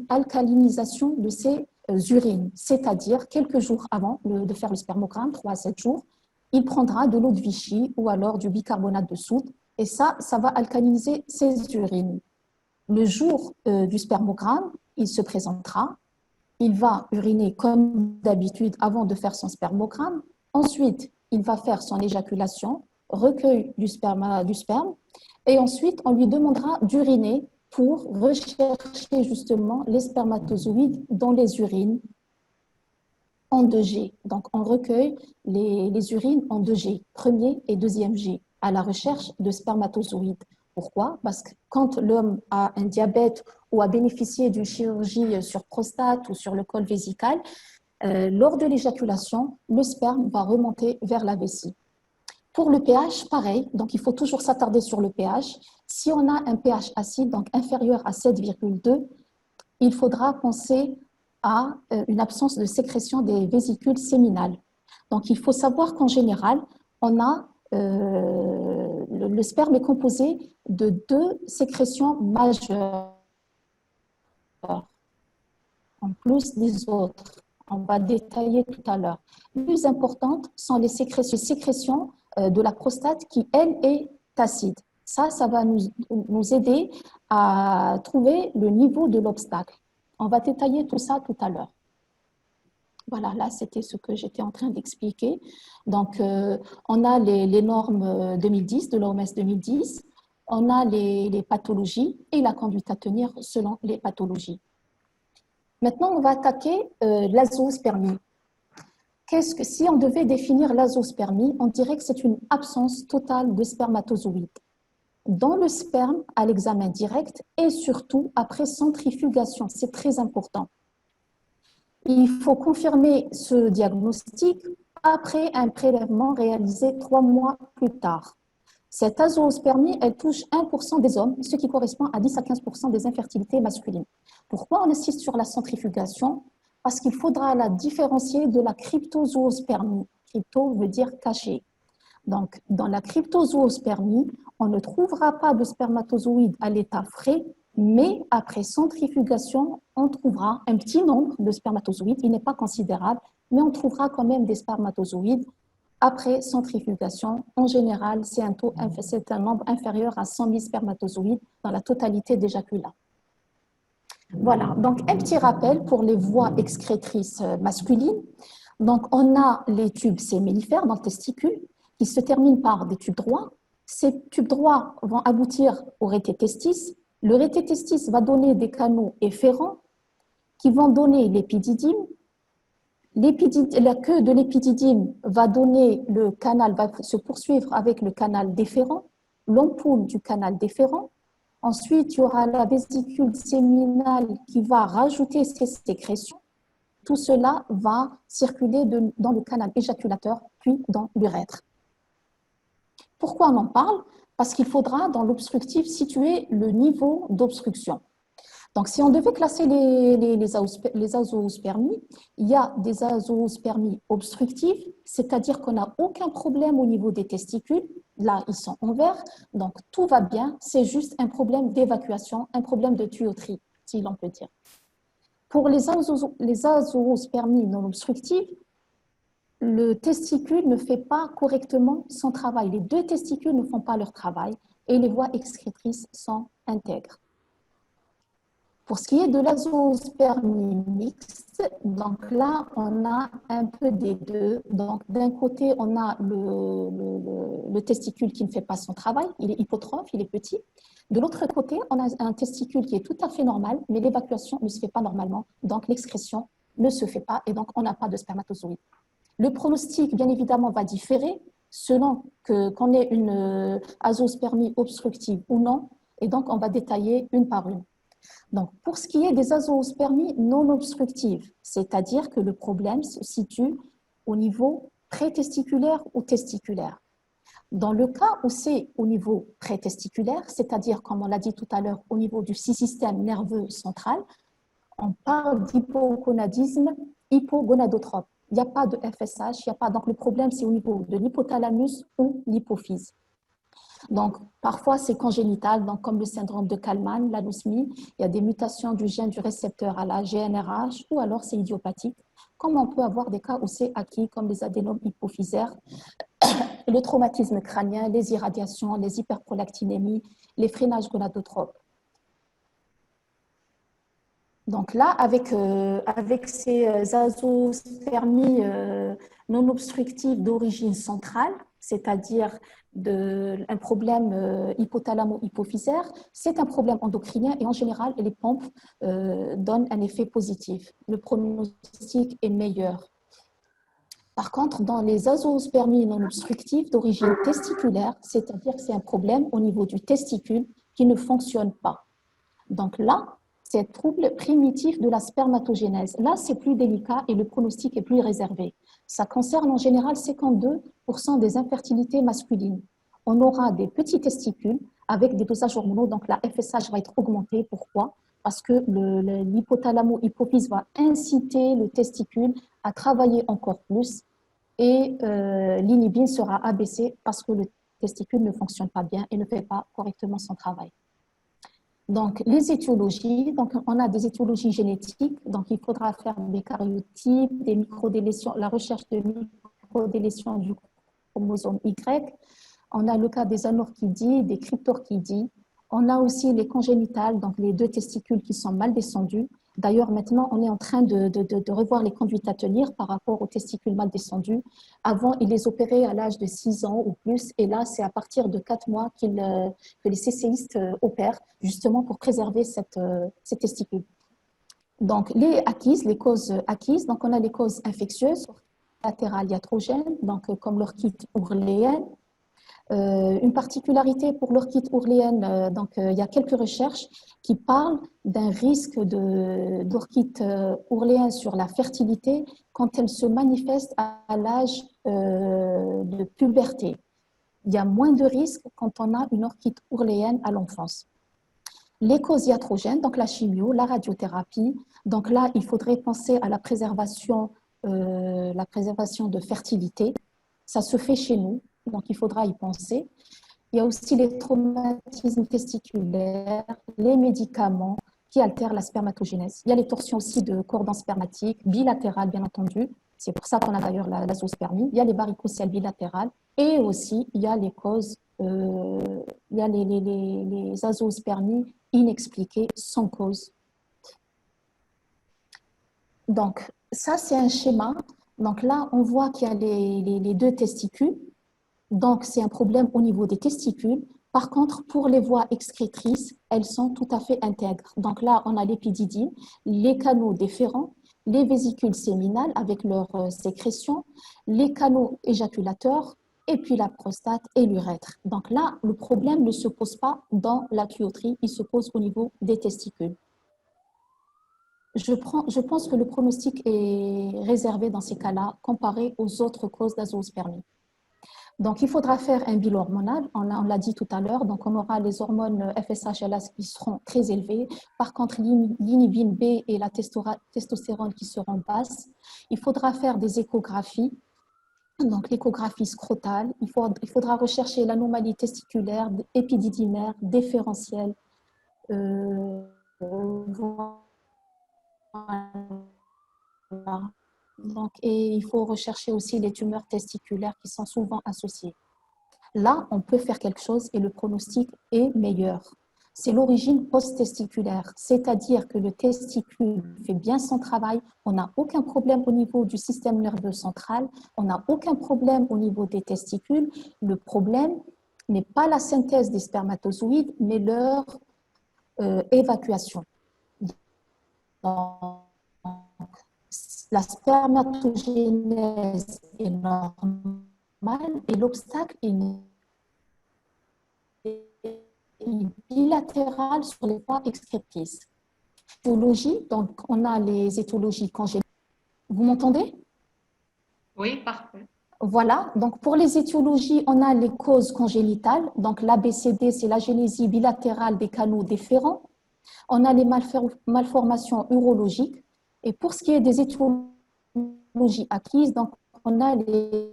alcalinisation de ses urines, c'est-à-dire quelques jours avant de faire le spermogramme, 3 à 7 jours, il prendra de l'eau de Vichy ou alors du bicarbonate de soude et ça va alcaliniser ses urines. Le jour du spermogramme, il se présentera, il va uriner comme d'habitude avant de faire son spermogramme, ensuite il va faire son éjaculation, recueil du sperme, et ensuite on lui demandera d'uriner pour rechercher justement les spermatozoïdes dans les urines en 2G. Donc on recueille les urines en 2G, premier et deuxième G, à la recherche de spermatozoïdes. Pourquoi? Parce que quand l'homme a un diabète ou a bénéficié d'une chirurgie sur prostate ou sur le col vésical, lors de l'éjaculation, le sperme va remonter vers la vessie. Pour le pH, pareil, donc il faut toujours s'attarder sur le pH. Si on a un pH acide, donc inférieur à 7,2, il faudra penser à une absence de sécrétion des vésicules séminales. Donc il faut savoir qu'en général, on a le sperme est composé de 2 sécrétions majeures, en plus des autres. On va détailler tout à l'heure. Les plus importantes sont les sécrétions de la prostate qui, elle, est acide. Ça va nous aider à trouver le niveau de l'obstacle. On va détailler tout ça tout à l'heure. Voilà, là, c'était ce que j'étais en train d'expliquer. Donc, on a les normes 2010, de l'OMS 2010. On a les pathologies et la conduite à tenir selon les pathologies. Maintenant, on va attaquer l'azoospermie. Si on devait définir l'azoospermie, on dirait que c'est une absence totale de spermatozoïdes dans le sperme à l'examen direct et surtout après centrifugation. C'est très important. Il faut confirmer ce diagnostic après un prélèvement réalisé 3 mois plus tard. Cette azoospermie, elle touche 1% des hommes, ce qui correspond à 10 à 15% des infertilités masculines. Pourquoi on insiste sur la centrifugation? Parce qu'il faudra la différencier de la cryptozoospermie. Crypto veut dire caché. Donc, dans la cryptozoospermie, on ne trouvera pas de spermatozoïdes à l'état frais, mais après centrifugation, on trouvera un petit nombre de spermatozoïdes. Il n'est pas considérable, mais on trouvera quand même des spermatozoïdes après centrifugation. En général, c'est un nombre inférieur à 100 000 spermatozoïdes dans la totalité d'éjaculat. Voilà, donc un petit rappel pour les voies excrétrices masculines. Donc, on a les tubes sémillifères dans le testicule qui se terminent par des tubes droits. Ces tubes droits vont aboutir au rététestis. Le rététestis va donner des canaux efférents qui vont donner l'épididyme. La queue de l'épididyme va donner le canal, va se poursuivre avec le canal déférent, l'ampoule du canal déférent. Ensuite, il y aura la vésicule séminale qui va rajouter ses sécrétions. Tout cela va circuler dans le canal éjaculateur, puis dans l'urètre. Pourquoi on en parle? Parce qu'il faudra, dans l'obstructif, situer le niveau d'obstruction. Donc, si on devait classer les azoospermies, il y a des azoospermies obstructives, c'est-à-dire qu'on n'a aucun problème au niveau des testicules. Là, ils sont en vert, donc tout va bien. C'est juste un problème d'évacuation, un problème de tuyauterie, si l'on peut dire. Pour les azoospermies non obstructives, le testicule ne fait pas correctement son travail. Les deux testicules ne font pas leur travail et les voies excrétrices sont intègres. Pour ce qui est de l'azoospermie mixte, donc là, on a un peu des deux. Donc, d'un côté, on a le testicule qui ne fait pas son travail, il est hypotrophe, il est petit. De l'autre côté, on a un testicule qui est tout à fait normal, mais l'évacuation ne se fait pas normalement, donc l'excrétion ne se fait pas et donc on n'a pas de spermatozoïdes. Le pronostic, bien évidemment, va différer selon qu'on ait une azoospermie obstructive ou non, et donc on va détailler une par une. Donc, pour ce qui est des azoospermies non obstructives, c'est-à-dire que le problème se situe au niveau prétesticulaire ou testiculaire. Dans le cas où c'est au niveau prétesticulaire, c'est-à-dire, comme on l'a dit tout à l'heure, au niveau du système nerveux central, on parle d'hypogonadisme hypogonadotrope. Il n'y a pas de FSH, il n'y a pas. Donc, le problème, c'est au niveau de l'hypothalamus ou l'hypophyse. Donc, parfois, c'est congénital, donc comme le syndrome de Kallmann, l'anosmie, il y a des mutations du gène du récepteur à la GNRH, ou alors c'est idiopathique, comme on peut avoir des cas où c'est acquis, comme les adénomes hypophysaires, le traumatisme crânien, les irradiations, les hyperprolactinémies, les freinages gonadotropes. Donc là, avec ces azoospermies non obstructives d'origine centrale, c'est-à-dire un problème hypothalamo-hypophysaire, c'est un problème endocrinien et en général, les pompes donnent un effet positif. Le pronostic est meilleur. Par contre, dans les azoospermies non obstructives d'origine testiculaire, c'est-à-dire que c'est un problème au niveau du testicule qui ne fonctionne pas. Donc là, c'est un trouble primitif de la spermatogénèse. Là, c'est plus délicat et le pronostic est plus réservé. Ça concerne en général 52% des infertilités masculines. On aura des petits testicules avec des dosages hormonaux, donc la FSH va être augmentée. Pourquoi? Parce que l'hypothalamo-hypophyse va inciter le testicule à travailler encore plus et l'inhibine sera abaissée parce que le testicule ne fonctionne pas bien et ne fait pas correctement son travail. Donc, les étiologies, donc on a des étiologies génétiques, donc il faudra faire des karyotypes, des microdélétions, la recherche de microdélétions du chromosome Y. On a le cas des anorchidies, des cryptorchidies. On a aussi les congénitales, donc les deux testicules qui sont mal descendus. D'ailleurs, maintenant, on est en train de revoir les conduites à tenir par rapport aux testicules mal descendus. Avant, ils les opéraient à l'âge de 6 ans ou plus, et là, c'est à partir de 4 mois que les CCistes opèrent, justement pour préserver ces testicules. Donc, les causes acquises, donc on a les causes infectieuses, latérales iatrogènes, donc comme l'orchite ourléenne. Une particularité pour l'orchite ourléenne, il y a quelques recherches qui parlent d'un risque d'orchite ourléenne sur la fertilité quand elle se manifeste à l'âge de puberté. Il y a moins de risques quand on a une orchite ourléenne à l'enfance. Les causes iatrogènes, donc la chimio, la radiothérapie. Donc là, il faudrait penser à la préservation de fertilité. Ça se fait chez nous, donc il faudra y penser. Il y a aussi les traumatismes testiculaires, les médicaments qui altèrent la spermatogénèse. Il y a les torsions aussi de cordon spermatique, bilatérales bien entendu. C'est pour ça qu'on a d'ailleurs la zoospermie. Il y a les varicocèles bilatérales et aussi il y a les causes, il y a les azoospermies inexpliquées sans cause. Donc, ça, c'est un schéma. Donc là, on voit qu'il y a les deux testicules. Donc, c'est un problème au niveau des testicules. Par contre, pour les voies excrétrices, elles sont tout à fait intègres. Donc là, on a l'épididyme, les canaux déférents, les vésicules séminales avec leurs sécrétions, les canaux éjaculateurs, et puis la prostate et l'urètre. Donc là, le problème ne se pose pas dans la tuyauterie, il se pose au niveau des testicules. Je pense que le pronostic est réservé dans ces cas-là, comparé aux autres causes d'azoospermie. Donc, il faudra faire un bilan hormonal, on l'a dit tout à l'heure, donc on aura les hormones FSH et LH qui seront très élevées, par contre l'inhibine B et la testostérone qui seront basses. Il faudra faire des échographies, donc l'échographie scrotale, il faudra rechercher l'anomalie testiculaire, épididymaire, déférentielle, voilà. Donc, et il faut rechercher aussi les tumeurs testiculaires qui sont souvent associées. Là, on peut faire quelque chose et le pronostic est meilleur. C'est l'origine post-testiculaire, c'est-à-dire que le testicule fait bien son travail, on n'a aucun problème au niveau du système nerveux central, on n'a aucun problème au niveau des testicules. Le problème n'est pas la synthèse des spermatozoïdes, mais leur évacuation. Donc, la spermatogénèse est normale et l'obstacle est bilatéral sur les voies excrétrices. Étiologie, donc on a les étiologies congénitales. Vous m'entendez? Oui, parfait. Voilà, donc pour les étiologies, on a les causes congénitales. Donc l'ABCD, c'est l'agénésie bilatérale des canaux déférents. On a les malformations urologiques. Et pour ce qui est des étiologies acquises, donc on a les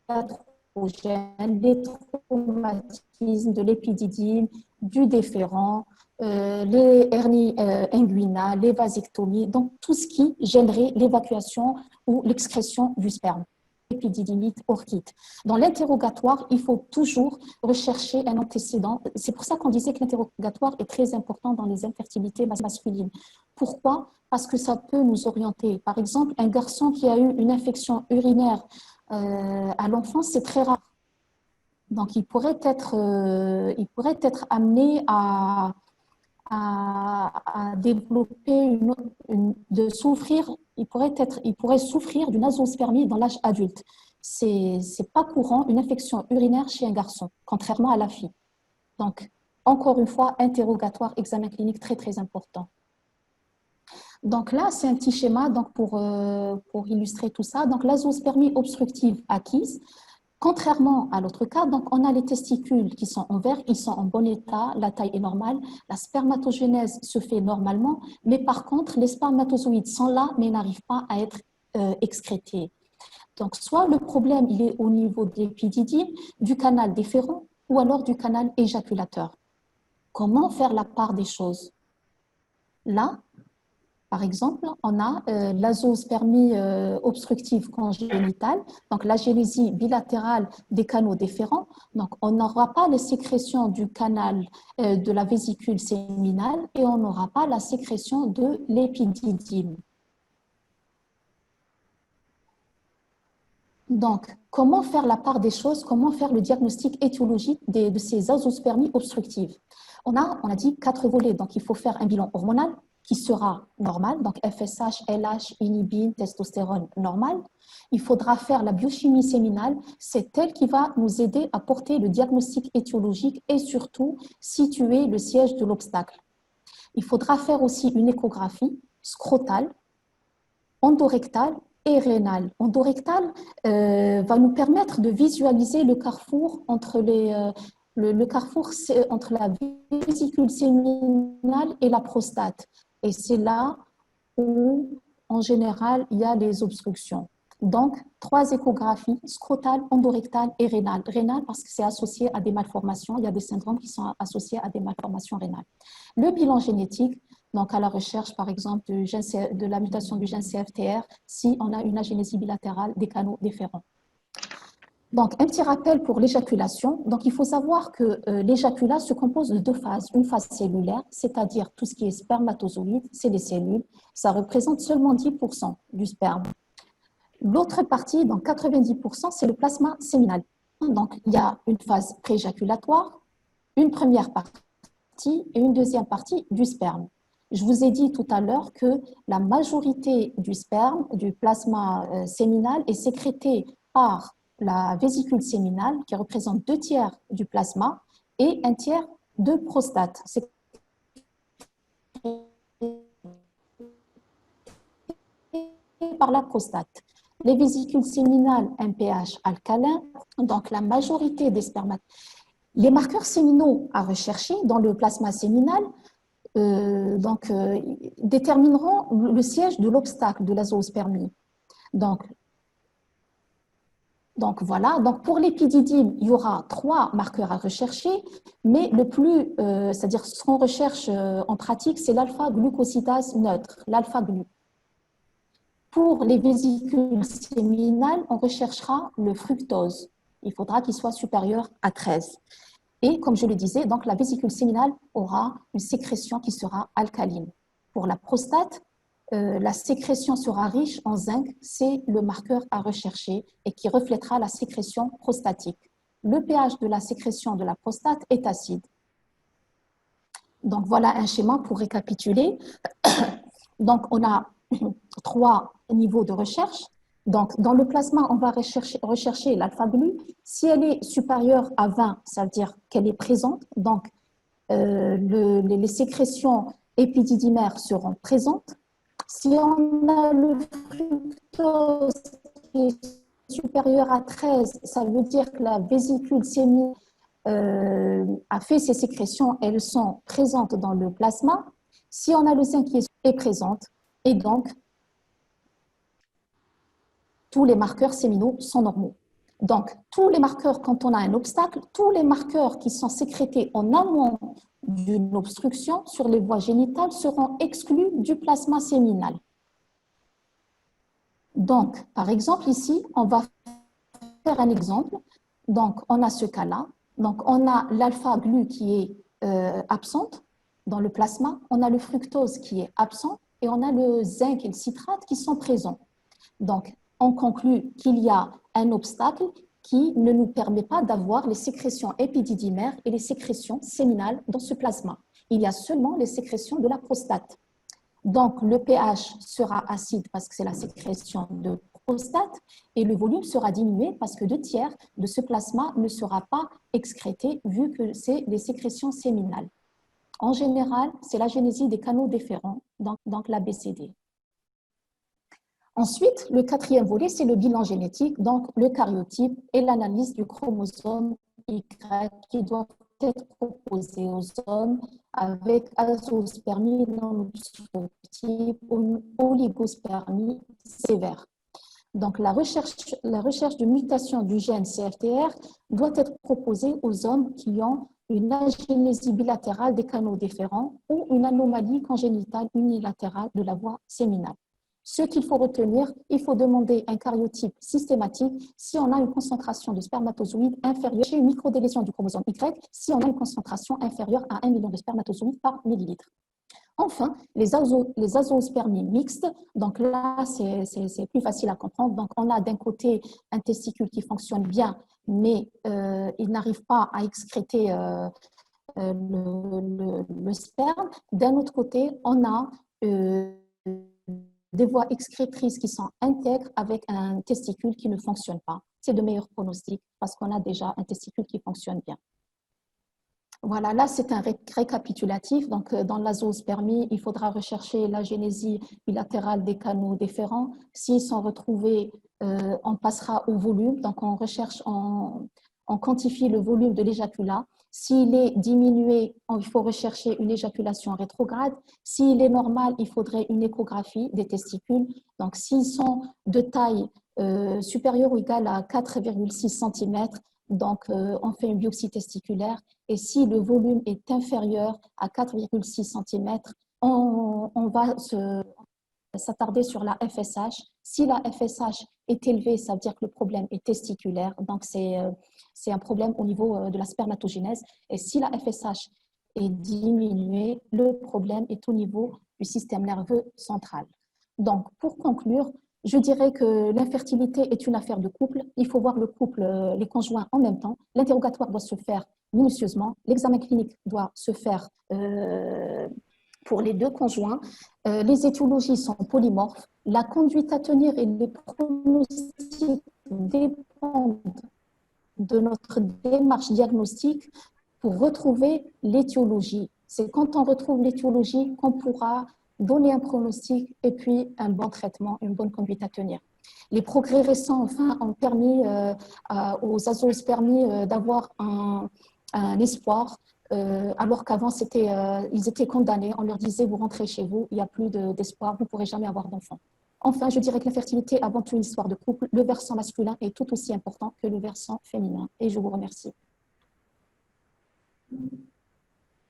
iatrogènes, les traumatismes de l'épididyme, du déférent, les hernies inguinales, les vasectomies, donc tout ce qui gênerait l'évacuation ou l'excrétion du sperme. Épididymite, orchite. Dans l'interrogatoire, il faut toujours rechercher un antécédent. C'est pour ça qu'on disait que l'interrogatoire est très important dans les infertilités masculines. Pourquoi? Parce que ça peut nous orienter. Par exemple, un garçon qui a eu une infection urinaire à l'enfance, c'est très rare. Donc, il pourrait être amené à développer il pourrait souffrir d'une azoospermie dans l'âge adulte. C'est pas courant une infection urinaire chez un garçon, contrairement à la fille. Donc, encore une fois, interrogatoire, examen clinique très très important. Donc là, c'est un petit schéma donc pour illustrer tout ça. Donc, l'azoospermie obstructive acquise. Contrairement à l'autre cas, donc on a les testicules qui sont en vert, ils sont en bon état, la taille est normale, la spermatogénèse se fait normalement, mais par contre, les spermatozoïdes sont là, mais n'arrivent pas à être excrétés. Donc, soit le problème, il est au niveau de l'épididyme, du canal déférent, ou alors du canal éjaculateur. Comment faire la part des choses? Là, Par exemple, on a l'azoospermie obstructive congénitale, donc l'agénésie bilatérale des canaux déférents. Donc, on n'aura pas les sécrétions du canal de la vésicule séminale et on n'aura pas la sécrétion de l'épididyme. Donc, comment faire la part des choses, comment faire le diagnostic étiologique de ces azoospermies obstructives? On a dit 4 volets, donc il faut faire un bilan hormonal qui sera normal, donc FSH, LH, inhibine, testostérone normal. Il faudra faire la biochimie séminale, c'est elle qui va nous aider à porter le diagnostic étiologique et surtout situer le siège de l'obstacle. Il faudra faire aussi une échographie scrotale, endorectale et rénale. Endorectale va nous permettre de visualiser le carrefour entre le carrefour entre la vésicule séminale et la prostate. Et c'est là où, en général, il y a les obstructions. Donc, 3 échographies, scrotale, endorectale et rénale. Rénale parce que c'est associé à des malformations. Il y a des syndromes qui sont associés à des malformations rénales. Le bilan génétique, donc à la recherche, par exemple, de la mutation du gène CFTR, si on a une agénésie bilatérale des canaux déférents. Donc, un petit rappel pour l'éjaculation. Donc, il faut savoir que l'éjaculat se compose de 2 phases. Une phase cellulaire, c'est-à-dire tout ce qui est spermatozoïde, c'est les cellules. Ça représente seulement 10% du sperme. L'autre partie, donc 90%, c'est le plasma séminal. Donc, il y a une phase prééjaculatoire, une première partie et une deuxième partie du sperme. Je vous ai dit tout à l'heure que la majorité du sperme, du plasma séminal, est sécrétée par la vésicule séminale qui représente 2 tiers du plasma et 1 tiers de prostate. C'est par la prostate. Les vésicules séminales, un pH alcalin, donc la majorité des spermates. Les marqueurs séminaux à rechercher dans le plasma séminal détermineront le siège de l'obstacle de la zoospermie. Donc voilà, donc pour l'épididyme, il y aura 3 marqueurs à rechercher, mais le plus, c'est-à-dire ce qu'on recherche en pratique, c'est l'alpha-glucosidase neutre, l'alpha-glu. Pour les vésicules séminales, on recherchera le fructose. Il faudra qu'il soit supérieur à 13. Et comme je le disais, donc la vésicule séminale aura une sécrétion qui sera alcaline. Pour la prostate, la sécrétion sera riche en zinc, c'est le marqueur à rechercher et qui reflètera la sécrétion prostatique. Le pH de la sécrétion de la prostate est acide. Donc voilà un schéma pour récapituler. Donc on a 3 niveaux de recherche. Donc dans le plasma, on va rechercher l'alpha-glu. Si elle est supérieure à 20, ça veut dire qu'elle est présente. Donc les sécrétions épididymères seront présentes. Si on a le fructose qui est supérieur à 13, ça veut dire que la vésicule séminale a fait ses sécrétions, elles sont présentes dans le plasma. Si on a le zinc qui est présente, et donc tous les marqueurs séminaux sont normaux. Donc, tous les marqueurs, quand on a un obstacle, tous les marqueurs qui sont sécrétés en amont d'une obstruction sur les voies génitales seront exclus du plasma séminal. Donc, par exemple, ici, on va faire un exemple. Donc, on a ce cas-là. Donc, on a l'alpha-glu qui est absente dans le plasma, on a le fructose qui est absent et on a le zinc et le citrate qui sont présents. Donc, on conclut qu'il y a un obstacle qui ne nous permet pas d'avoir les sécrétions épididymaires et les sécrétions séminales dans ce plasma. Il y a seulement les sécrétions de la prostate. Donc, le pH sera acide parce que c'est la sécrétion de prostate et le volume sera diminué parce que 2 tiers de ce plasma ne sera pas excrété vu que c'est les sécrétions séminales. En général, c'est l'agénésie des canaux déférents, donc la BCD. Ensuite, le 4e volet, c'est le bilan génétique, donc le karyotype et l'analyse du chromosome Y qui doit être proposé aux hommes avec azoospermie non obstructive ou oligospermie sévère. Donc, la recherche de mutation du gène CFTR doit être proposée aux hommes qui ont une agénésie bilatérale des canaux déférents ou une anomalie congénitale unilatérale de la voie séminale. Ce qu'il faut retenir, il faut demander un cariotype systématique si on a une concentration de spermatozoïdes inférieure chez une microdélétion du chromosome Y, si on a une concentration inférieure à 1 million de spermatozoïdes par millilitre. Enfin, les azoospermies mixtes, donc là, c'est plus facile à comprendre. Donc, on a d'un côté un testicule qui fonctionne bien, mais il n'arrive pas à excréter le sperme. D'un autre côté, on a des voies excrétrices qui sont intègres avec un testicule qui ne fonctionne pas. C'est de meilleurs pronostics parce qu'on a déjà un testicule qui fonctionne bien. Voilà, là c'est un récapitulatif. Donc, dans l'azoospermie, il faudra rechercher la génésie bilatérale des canaux déférents. S'ils sont retrouvés, on passera au volume. Donc, on recherche, on quantifie le volume de l'éjaculat. S'il est diminué, il faut rechercher une éjaculation rétrograde. S'il est normal, il faudrait une échographie des testicules. Donc, s'ils sont de taille supérieure ou égale à 4,6 cm, donc on fait une biopsie testiculaire. Et si le volume est inférieur à 4,6 cm, on va s'attarder sur la FSH. Si la FSH est élevée, ça veut dire que le problème est testiculaire. Donc, c'est un problème au niveau de la spermatogénèse. Et si la FSH est diminuée, le problème est au niveau du système nerveux central. Donc, pour conclure, je dirais que l'infertilité est une affaire de couple. Il faut voir le couple, les conjoints en même temps. L'interrogatoire doit se faire minutieusement. L'examen clinique doit se faire pour les deux conjoints. Les étiologies sont polymorphes. La conduite à tenir et les pronostics dépendent de notre démarche diagnostique pour retrouver l'étiologie. C'est quand on retrouve l'étiologie qu'on pourra donner un pronostic et puis un bon traitement, une bonne conduite à tenir. Les progrès récents, enfin, ont permis aux azoospermies d'avoir un espoir, alors qu'avant, ils étaient condamnés. On leur disait, vous rentrez chez vous, il n'y a plus d'espoir, vous ne pourrez jamais avoir d'enfants. Enfin, je dirais que l'infertilité est avant tout une histoire de couple. Le versant masculin est tout aussi important que le versant féminin. Et je vous remercie.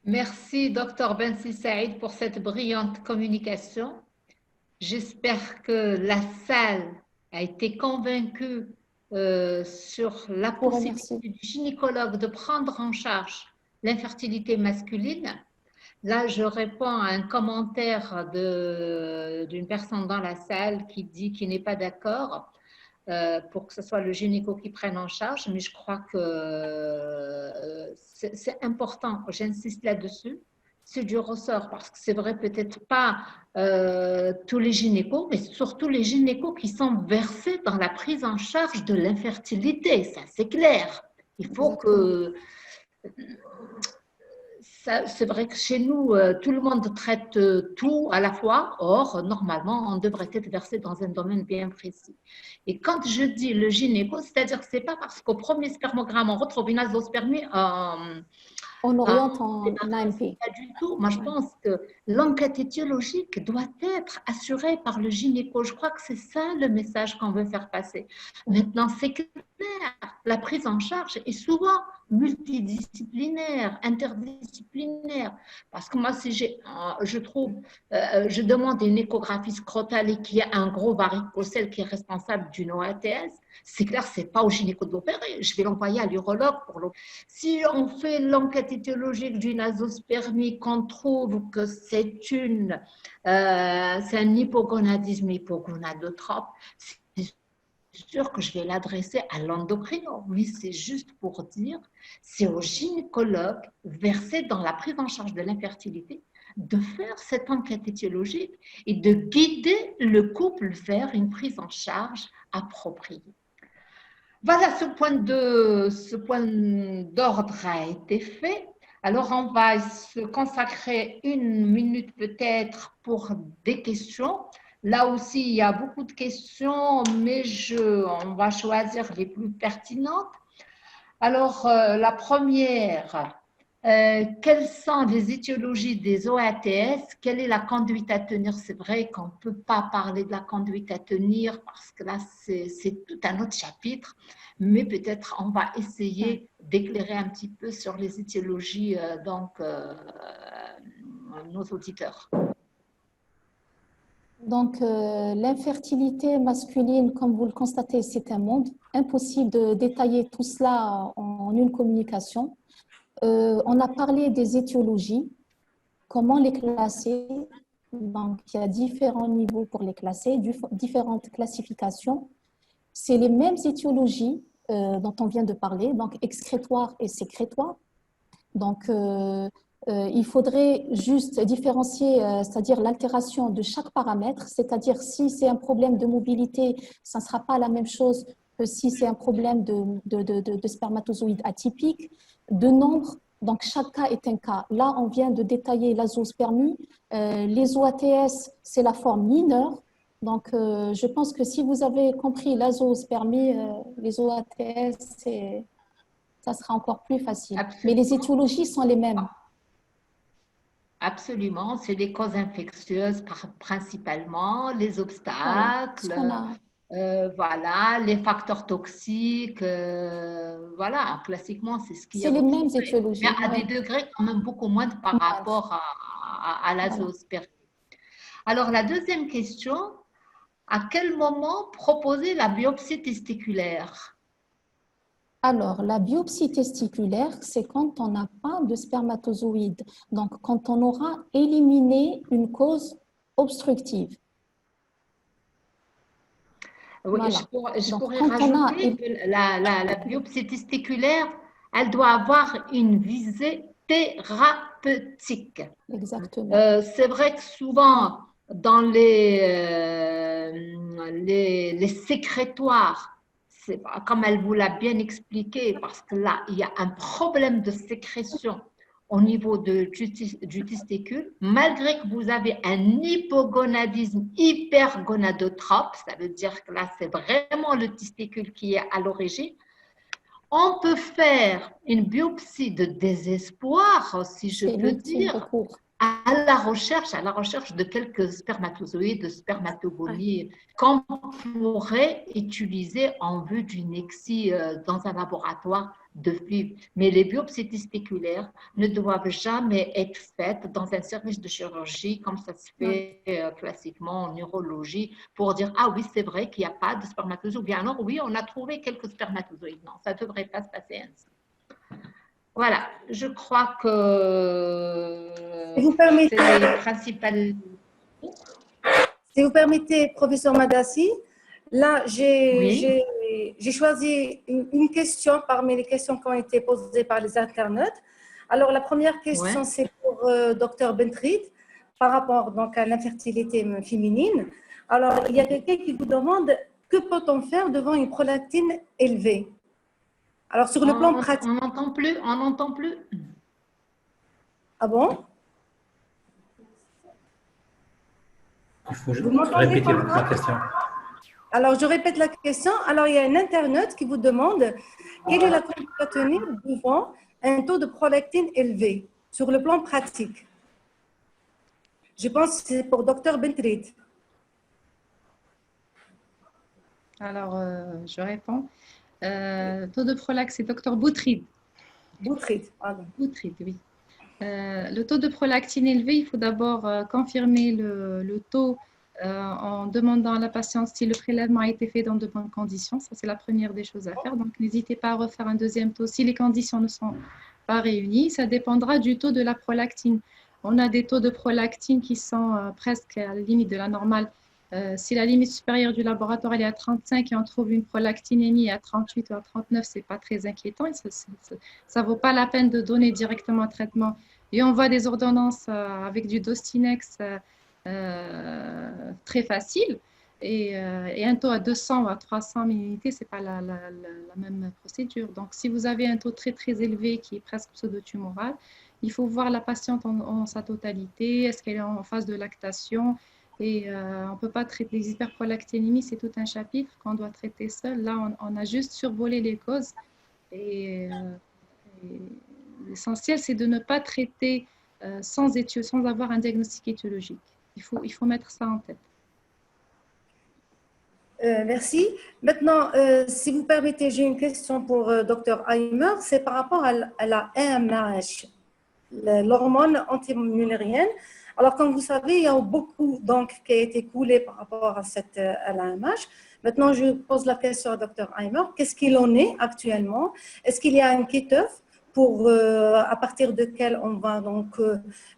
Merci, Dr Bensi Saïd, pour cette brillante communication. J'espère que la salle a été convaincue sur la possibilité du gynécologue de prendre en charge l'infertilité masculine. Là, je réponds à un commentaire d'une personne dans la salle qui dit qu'il n'est pas d'accord pour que ce soit le gynéco qui prenne en charge, mais je crois que c'est important, j'insiste là-dessus, c'est du ressort, parce que c'est vrai peut-être pas tous les gynécos, mais surtout les gynécos qui sont versés dans la prise en charge de l'infertilité, ça c'est clair. Il faut que... C'est vrai que chez nous, tout le monde traite tout à la fois. Or, normalement, on devrait être versé dans un domaine bien précis. Et quand je dis le gynéco, c'est-à-dire que ce n'est pas parce qu'au premier spermogramme, on retrouve une azospermie. On oriente en AMP. Pas du tout. Moi, je pense que l'enquête étiologique doit être assurée par le gynéco. Je crois que c'est ça le message qu'on veut faire passer. Maintenant, c'est clair, la prise en charge est souvent multidisciplinaire, interdisciplinaire. Parce que moi, si je demande une échographie scrotale et qu'il y a un gros varicocèle qui est responsable d'une OATS, c'est clair, c'est pas au gynéco de l'opérer. Je vais l'envoyer à l'urologue pour l'opérer. Si on fait l'enquête étiologique d'une azospermie, qu'on trouve que c'est un hypogonadisme hypogonadotrope, c'est sûr que je vais l'adresser à l'endocrino. Oui, c'est juste pour dire, c'est au gynécologue versé dans la prise en charge de l'infertilité de faire cette enquête étiologique et de guider le couple vers une prise en charge appropriée. Voilà, ce point d'ordre a été fait. Alors, on va se consacrer 1 minute peut-être pour des questions. Là aussi, il y a beaucoup de questions, mais on va choisir les plus pertinentes. Alors, la première, Quelles sont les étiologies des OATS? Quelle est la conduite à tenir? C'est vrai qu'on ne peut pas parler de la conduite à tenir parce que là, c'est tout un autre chapitre, mais peut-être on va essayer d'éclairer un petit peu sur les étiologies, nos auditeurs. Donc, l'infertilité masculine, comme vous le constatez, c'est un monde. Impossible de détailler tout cela en une communication. On a parlé des étiologies, comment les classer. Donc, il y a différents niveaux pour les classer, différentes classifications. C'est les mêmes étiologies dont on vient de parler, donc excrétoire et sécrétoire. Donc, il faudrait juste différencier, c'est-à-dire l'altération de chaque paramètre, c'est-à-dire si c'est un problème de mobilité, ça ne sera pas la même chose que si c'est un problème de spermatozoïdes atypiques, de nombre. Donc, chaque cas est un cas. Là, on vient de détailler l'azoospermie. Les OATS, c'est la forme mineure. Donc, je pense que si vous avez compris l'azoospermie, les OATS, ça sera encore plus facile. Absolument. Mais les étiologies sont les mêmes. Absolument, c'est les causes infectieuses principalement, les obstacles, voilà, les facteurs toxiques, voilà, classiquement, c'est ce qui est. C'est les mêmes étiologies. Mais à des degrés quand même beaucoup moins par rapport à l'azoospermie. Alors, la deuxième question, à quel moment proposer la biopsie testiculaire? Alors, la biopsie testiculaire, c'est quand on n'a pas de spermatozoïdes. Donc, quand on aura éliminé une cause obstructive. Oui, Voilà. je pourrais rajouter que la biopsie testiculaire, elle doit avoir une visée thérapeutique. Exactement. C'est vrai que souvent, dans les sécrétoires, comme elle vous l'a bien expliqué, parce que là, il y a un problème de sécrétion au niveau du testicule, malgré que vous avez un hypogonadisme hypergonadotrope, ça veut dire que là, c'est vraiment le testicule qui est à l'origine, on peut faire une biopsie de désespoir, si je peux dire, à la recherche de quelques spermatozoïdes, de spermatogonie qu'on pourrait utiliser en vue d'une nexie dans un laboratoire de FIV. Mais les biopsies testiculaires ne doivent jamais être faites dans un service de chirurgie comme ça se fait classiquement en neurologie pour dire « Ah oui, c'est vrai qu'il n'y a pas de spermatozoïdes » ou bien alors « Oui, on a trouvé quelques spermatozoïdes ». Non, ça ne devrait pas se passer ainsi. Voilà, je crois que c'est les principales. Si vous permettez, professeur Madassi, là, j'ai choisi une question parmi les questions qui ont été posées par les internautes. Alors, la première question, c'est pour Dr Bentrid, par rapport donc, à l'infertilité féminine. Alors, il y a quelqu'un qui vous demande que peut-on faire devant une prolactine élevée? Alors, sur le plan pratique… On n'entend plus. Ah bon? Il faut répéter la question. Alors, je répète la question. Alors, il y a un internaute qui vous demande quelle est la conduite à tenir devant un taux de prolactine élevé sur le plan pratique. Je pense que c'est pour Dr Bentrid. Alors, je réponds. Taux de prolact, c'est Dr Boutrid. Boutrid, pardon. Boutrid, oui. Le taux de prolactine élevé, il faut d'abord confirmer le taux en demandant à la patiente si le prélèvement a été fait dans de bonnes conditions. Ça, c'est la première des choses à faire. Donc, n'hésitez pas à refaire un deuxième taux si les conditions ne sont pas réunies. Ça dépendra du taux de la prolactine. On a des taux de prolactine qui sont presque à la limite de la normale. Si la limite supérieure du laboratoire elle est à 35 et on trouve une prolactinémie à 38 ou à 39, ce n'est pas très inquiétant. Ça ne vaut pas la peine de donner directement un traitement. Et on voit des ordonnances avec du Dostinex très facile. Et un taux à 200 ou à 300 millilitres, ce n'est pas la même procédure. Donc, si vous avez un taux très, très élevé qui est presque pseudo-tumoral, il faut voir la patiente en sa totalité. Est-ce qu'elle est en phase de lactation? Et on ne peut pas traiter les hyperprolactinémies, c'est tout un chapitre qu'on doit traiter seul. Là, on a juste survolé les causes. Et l'essentiel, c'est de ne pas traiter sans étude, sans avoir un diagnostic étiologique. Il faut mettre ça en tête. Merci. Maintenant, si vous permettez, j'ai une question pour Dr Heimer. C'est par rapport à la AMH, l'hormone antimunérienne. Alors, comme vous savez, il y a beaucoup d'encre qui a été coulée par rapport à l'AMH. Maintenant, je pose la question à Dr Heimer. Qu'est-ce qu'il en est actuellement? Est-ce qu'il y a un cut-off à partir duquel on va donc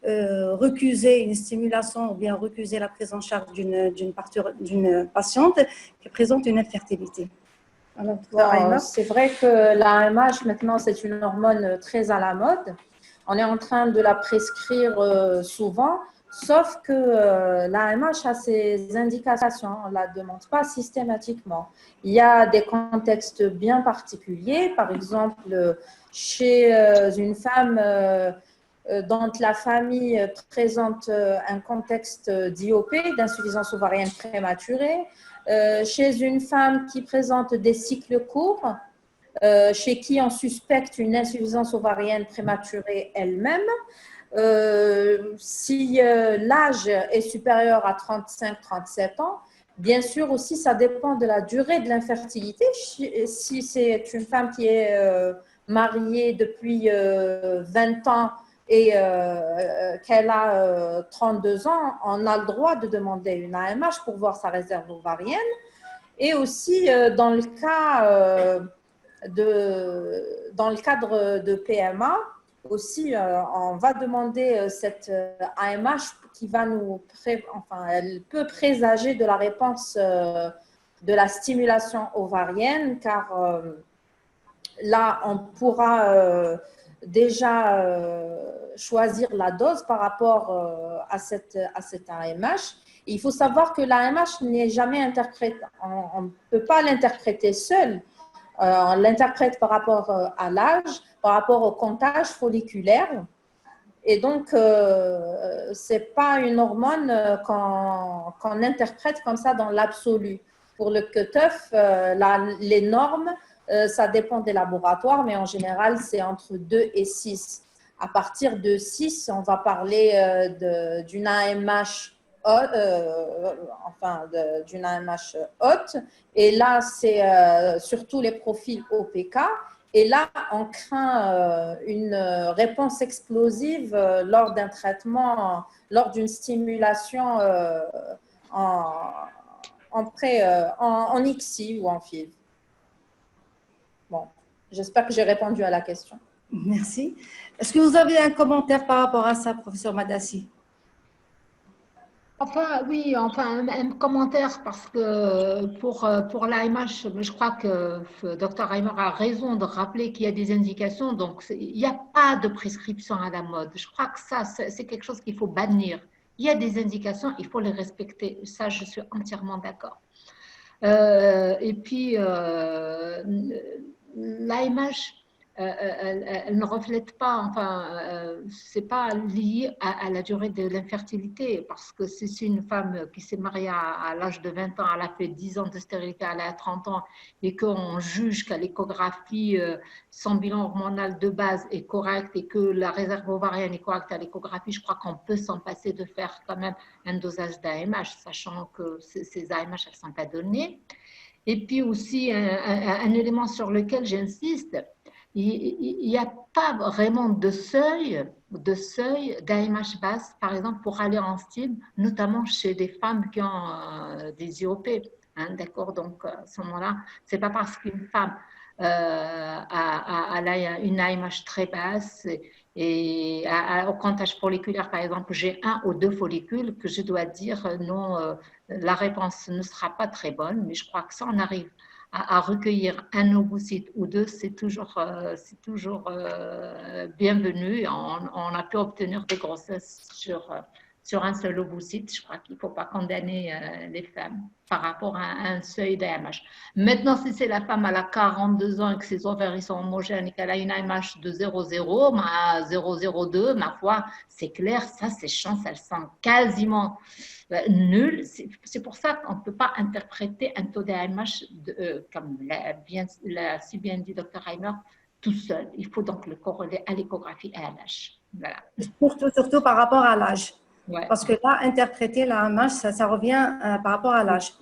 recuser une stimulation ou bien recuser la prise en charge d'une patiente qui présente une infertilité? Alors, c'est vrai que l'AMH, maintenant, c'est une hormone très à la mode. On est en train de la prescrire souvent, sauf que l'AMH a ses indications, on ne la demande pas systématiquement. Il y a des contextes bien particuliers, par exemple, chez une femme dont la famille présente un contexte d'IOP, d'insuffisance ovarienne prématurée, chez une femme qui présente des cycles courts, chez qui on suspecte une insuffisance ovarienne prématurée elle-même. Si l'âge est supérieur à 35-37 ans, bien sûr aussi ça dépend de la durée de l'infertilité. Si c'est une femme qui est mariée depuis 20 ans et qu'elle a 32 ans, on a le droit de demander une AMH pour voir sa réserve ovarienne. Et aussi dans le cadre de PMA, aussi, on va demander cette AMH qui va elle peut présager de la réponse de la stimulation ovarienne, car là, on pourra déjà choisir la dose par rapport à cette AMH. Il faut savoir que l'AMH n'est jamais interprétée, on ne peut pas l'interpréter seule. On l'interprète par rapport à l'âge, par rapport au comptage folliculaire. Et donc, ce n'est pas une hormone qu'on interprète comme ça dans l'absolu. Pour le cut-off, les normes, ça dépend des laboratoires, mais en général, c'est entre 2 et 6. À partir de 6, on va parler d'une AMH d'une AMH haute. Et là, c'est surtout les profils OPK. Et là, on craint une réponse explosive lors d'un traitement, lors d'une stimulation en ICSI ou en FIV. Bon, j'espère que j'ai répondu à la question. Merci. Est-ce que vous avez un commentaire par rapport à ça, professeur Madassi? Enfin, oui, un commentaire parce que pour l'AMH, je crois que Dr Heimer a raison de rappeler qu'il y a des indications, donc il n'y a pas de prescription à la mode. Je crois que ça, c'est quelque chose qu'il faut bannir. Il y a des indications, il faut les respecter. Ça, je suis entièrement d'accord. Et puis, l'AMH, elle ne reflète pas, c'est pas lié à la durée de l'infertilité, parce que si c'est une femme qui s'est mariée à l'âge de 20 ans, elle a fait 10 ans de stérilité, elle a 30 ans, et qu'on juge qu'à l'échographie, son bilan hormonal de base est correct et que la réserve ovarienne est correcte à l'échographie, je crois qu'on peut s'en passer de faire quand même un dosage d'AMH, sachant que ces AMH, elles ne sont pas données. Et puis aussi, un élément sur lequel j'insiste, il n'y a pas vraiment de seuil d'AMH basse, par exemple, pour aller en stim, notamment chez des femmes qui ont des IOP. Hein, d'accord, donc à ce moment-là, ce n'est pas parce qu'une femme a une AMH très basse et au comptage folliculaire, par exemple, j'ai 1 ou 2 follicules, que je dois dire non, la réponse ne sera pas très bonne, mais je crois que ça, on arrive à recueillir un ovocyte ou 2, c'est toujours bienvenu. On a pu obtenir des grossesses sur un seul ovocyte. Je crois qu'il ne faut pas condamner les femmes par rapport à un seuil d'AMH. Maintenant, si c'est la femme, elle a 42 ans et que ses ovaires sont homogènes et qu'elle a une AMH de 0,0, 0,02, ma foi, c'est clair, ça, ses chances, elles sont quasiment nul. C'est pour ça qu'on ne peut pas interpréter un taux d'AMH, comme l'a si bien dit Dr Heimer, tout seul. Il faut donc le corréler à l'échographie et à l'âge. Voilà. Surtout par rapport à l'âge. Ouais. Parce que là, interpréter la MH, ça revient par rapport à l'âge.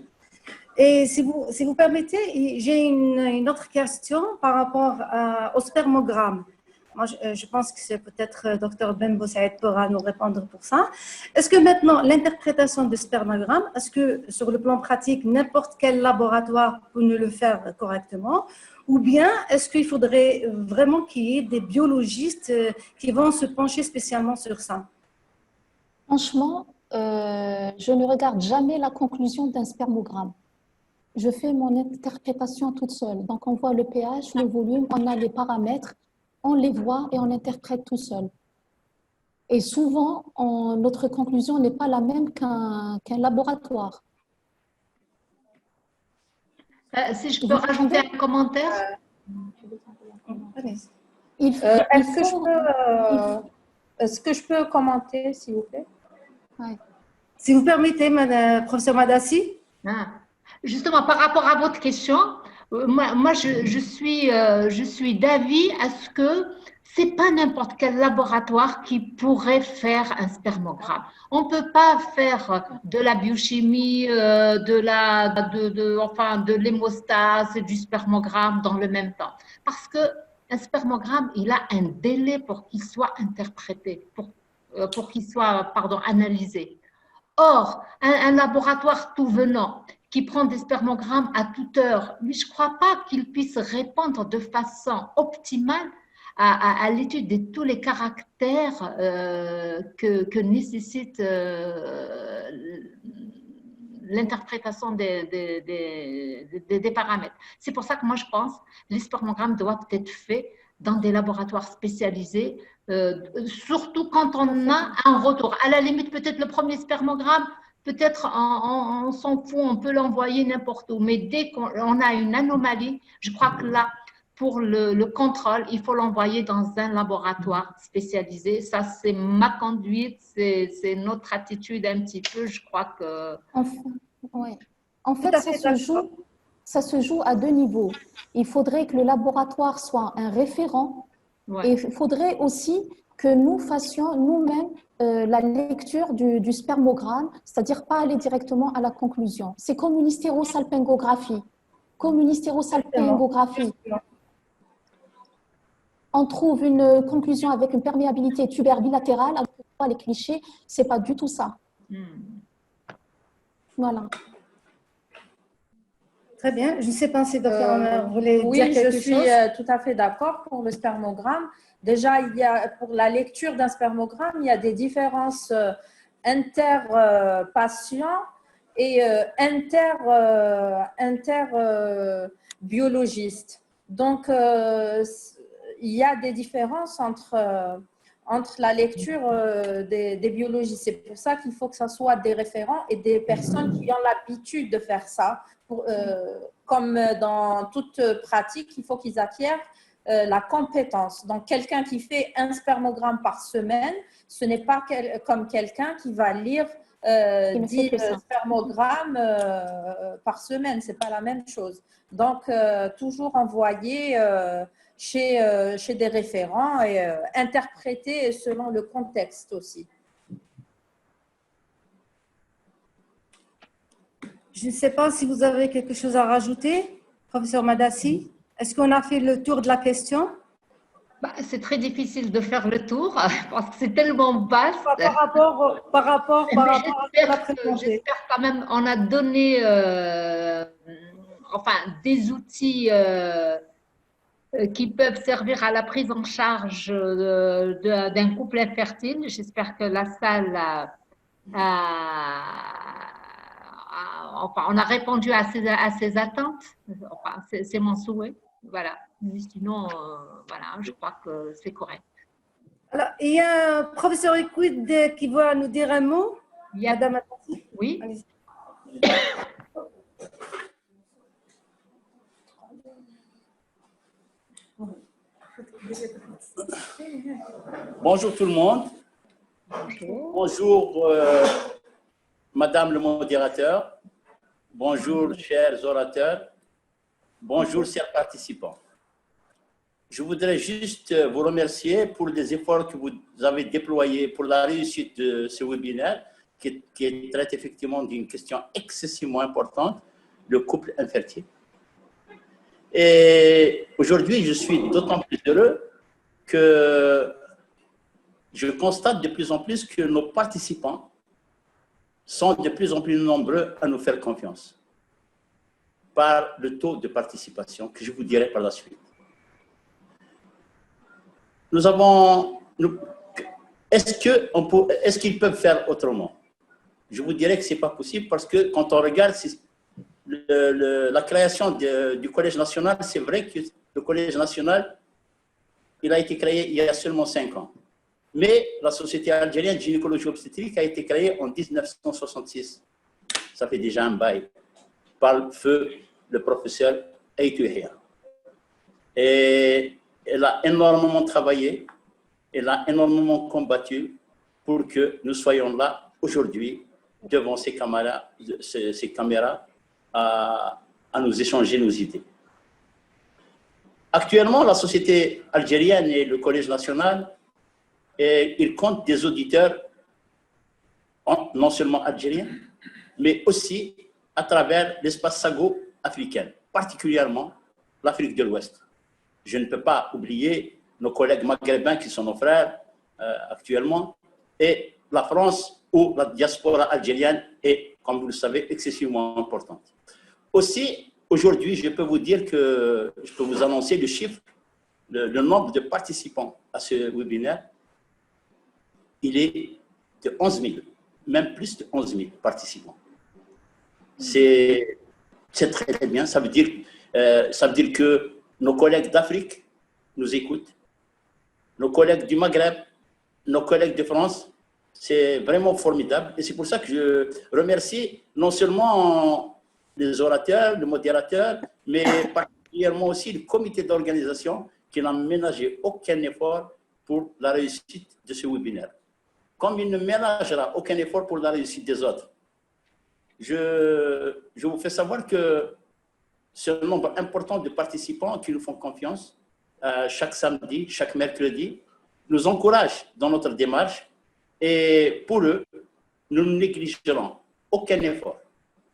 Et si vous permettez, j'ai une autre question par rapport au spermogramme. Moi, je pense que c'est peut-être Dr Ben Boussaïd pourra nous répondre pour ça. Est-ce que maintenant, l'interprétation du spermogramme, est-ce que sur le plan pratique, n'importe quel laboratoire peut nous le faire correctement? Ou bien est-ce qu'il faudrait vraiment qu'il y ait des biologistes qui vont se pencher spécialement sur ça? Franchement, je ne regarde jamais la conclusion d'un spermogramme. Je fais mon interprétation toute seule. Donc, on voit le pH, le volume, on a les paramètres, on les voit et on interprète tout seul. Et souvent, notre conclusion n'est pas la même qu'un laboratoire. Si je peux rajouter un commentaire. Est-ce que je peux commenter, s'il vous plaît? Ouais. Si vous permettez, professeur Madassi. Justement, par rapport à votre question, moi je suis d'avis à ce que c'est pas n'importe quel laboratoire qui pourrait faire un spermogramme. On peut pas faire de la biochimie, de l'hémostase et du spermogramme dans le même temps. Parce que un spermogramme, il a un délai pour qu'il soit interprété, pour qu'il soit, analysé. Or, un laboratoire tout venant qui prend des spermogrammes à toute heure, mais je ne crois pas qu'il puisse répondre de façon optimale à l'étude de tous les caractères que nécessite l'interprétation des paramètres. C'est pour ça que moi je pense que les spermogrammes doivent être faits dans des laboratoires spécialisés, surtout quand on a un retour. À la limite, peut-être le premier spermogramme, peut-être on s'en fout, on peut l'envoyer n'importe où. Mais dès qu'on a une anomalie, je crois que là, pour le contrôle, il faut l'envoyer dans un laboratoire spécialisé. Ça, c'est ma conduite, c'est notre attitude un petit peu. Je crois que… En fait, ça se joue à deux niveaux. Il faudrait que le laboratoire soit un référent. Ouais. Et il faudrait aussi que nous fassions nous-mêmes la lecture du spermogramme, c'est-à-dire pas aller directement à la conclusion. C'est comme une hystérosalpingographie. On trouve une conclusion avec une perméabilité tubaire bilatérale, avec les clichés, c'est pas du tout ça. Voilà. Très bien. Je ne sais pas si Dr. Omer voulait dire quelque chose. Oui, je suis tout à fait d'accord pour le spermogramme. Déjà, pour la lecture d'un spermogramme, il y a des différences inter-patients et inter-biologistes. Donc, il y a des différences entre la lecture des biologistes. C'est pour ça qu'il faut que ce soit des référents et des personnes qui ont l'habitude de faire ça. Comme dans toute pratique, il faut qu'ils acquièrent la compétence. Donc, quelqu'un qui fait un spermogramme par semaine, ce n'est pas comme quelqu'un qui va lire 10 spermogrammes par semaine. Ce n'est pas la même chose. Donc, toujours envoyer chez des référents et interpréter selon le contexte aussi. Je ne sais pas si vous avez quelque chose à rajouter, professeur Madassi. Est-ce qu'on a fait le tour de la question? C'est très difficile de faire le tour parce que c'est tellement vaste. Par rapport à la présentation. J'espère quand même on a donné des outils qui peuvent servir à la prise en charge d'un couple infertile. J'espère que la salle on a répondu à ses attentes. C'est mon souhait. Voilà. Mais sinon, je crois que c'est correct. Alors, il y a un professeur Equid qui va nous dire un mot. Madame Atassi. Oui. Bonjour tout le monde. Bonjour Madame le modérateur. Bonjour chers orateurs. Bonjour chers participants. je voudrais juste vous remercier pour les efforts que vous avez déployés pour la réussite de ce webinaire qui traite effectivement d'une question excessivement importante, le couple infertile. Et aujourd'hui, je suis d'autant plus heureux que je constate de plus en plus que nos participants sont de plus en plus nombreux à nous faire confiance par le taux de participation que je vous dirai par la suite. Est-ce qu'ils peuvent faire autrement? Je vous dirais que ce n'est pas possible parce que quand on regarde la création du Collège national, c'est vrai que le Collège national, il a été créé il y a seulement 5 ans. Mais la Société algérienne de gynécologie obstétrique a été créée en 1966. Ça fait déjà un bail par le feu le professeur Aytou Yahya. Et elle a énormément travaillé, elle a énormément combattu pour que nous soyons là aujourd'hui devant ces caméras à nous échanger nos idées. Actuellement, la Société algérienne et le Collège national, ils comptent des auditeurs non seulement algériens, mais aussi à travers l'espace sago-africain, particulièrement l'Afrique de l'Ouest. Je ne peux pas oublier nos collègues maghrébins qui sont nos frères actuellement, et la France où la diaspora algérienne est, comme vous le savez, excessivement importante. Aussi, aujourd'hui, je peux vous annoncer le chiffre, le nombre de participants à ce webinaire. Il est de 11 000, même plus de 11 000 participants. C'est très, très bien. Ça veut dire que nos collègues d'Afrique nous écoutent, nos collègues du Maghreb, nos collègues de France. C'est vraiment formidable. Et c'est pour ça que je remercie non seulement les orateurs, le modérateur, mais particulièrement aussi le comité d'organisation qui n'a ménagé aucun effort pour la réussite de ce webinaire. Comme il ne ménagera aucun effort pour la réussite des autres. Je vous fais savoir que ce nombre important de participants qui nous font confiance chaque samedi, chaque mercredi, nous encourage dans notre démarche et pour eux, nous ne négligerons aucun effort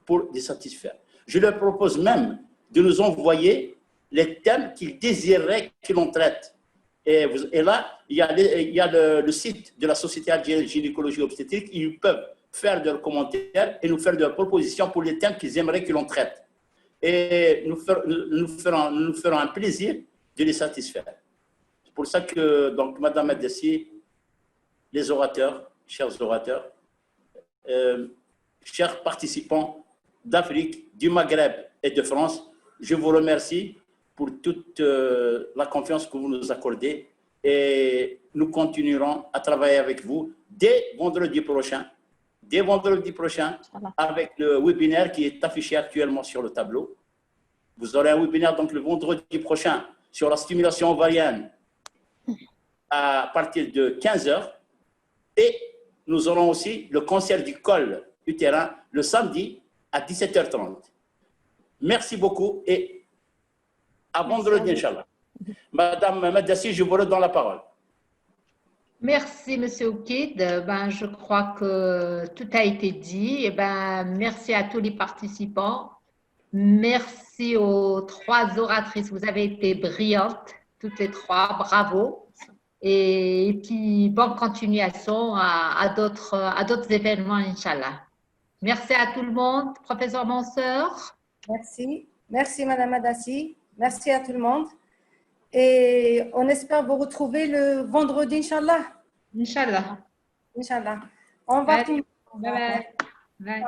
pour les satisfaire. Je leur propose même de nous envoyer les thèmes qu'ils désireraient que l'on traite. Et là, il y a le site de la Société algérienne de gynécologie obstétrique. Ils peuvent faire leurs commentaires et nous faire leurs propositions pour les thèmes qu'ils aimeraient que l'on traite. Et nous ferons un plaisir de les satisfaire. C'est pour ça que, donc, Madame Adessi, les orateurs, chers orateurs, chers participants d'Afrique, du Maghreb et de France, je vous remercie pour toute la confiance que vous nous accordez et nous continuerons à travailler avec vous dès vendredi prochain avec le webinaire qui est affiché actuellement sur le tableau. Vous aurez un webinaire donc le vendredi prochain sur la stimulation ovarienne à partir de 15 h et nous aurons aussi le cancer du col utérin le samedi à 17h30. Merci beaucoup et à vendredi, Inch'Allah. Madame Madassi, je vous redonne la parole. Merci, Monsieur Oukid. Je crois que tout a été dit. Merci à tous les participants. Merci aux 3 oratrices. Vous avez été brillantes, toutes les 3. Bravo. Et puis, bonne continuation à d'autres événements, Inch'Allah. Merci à tout le monde. Professeur Manseur. Merci. Merci, Madame Adassi. Merci à tout le monde. Et on espère vous retrouver le vendredi, Inch'Allah. Inch'Allah. Inch'Allah. On va tout. Bye bye. Bye.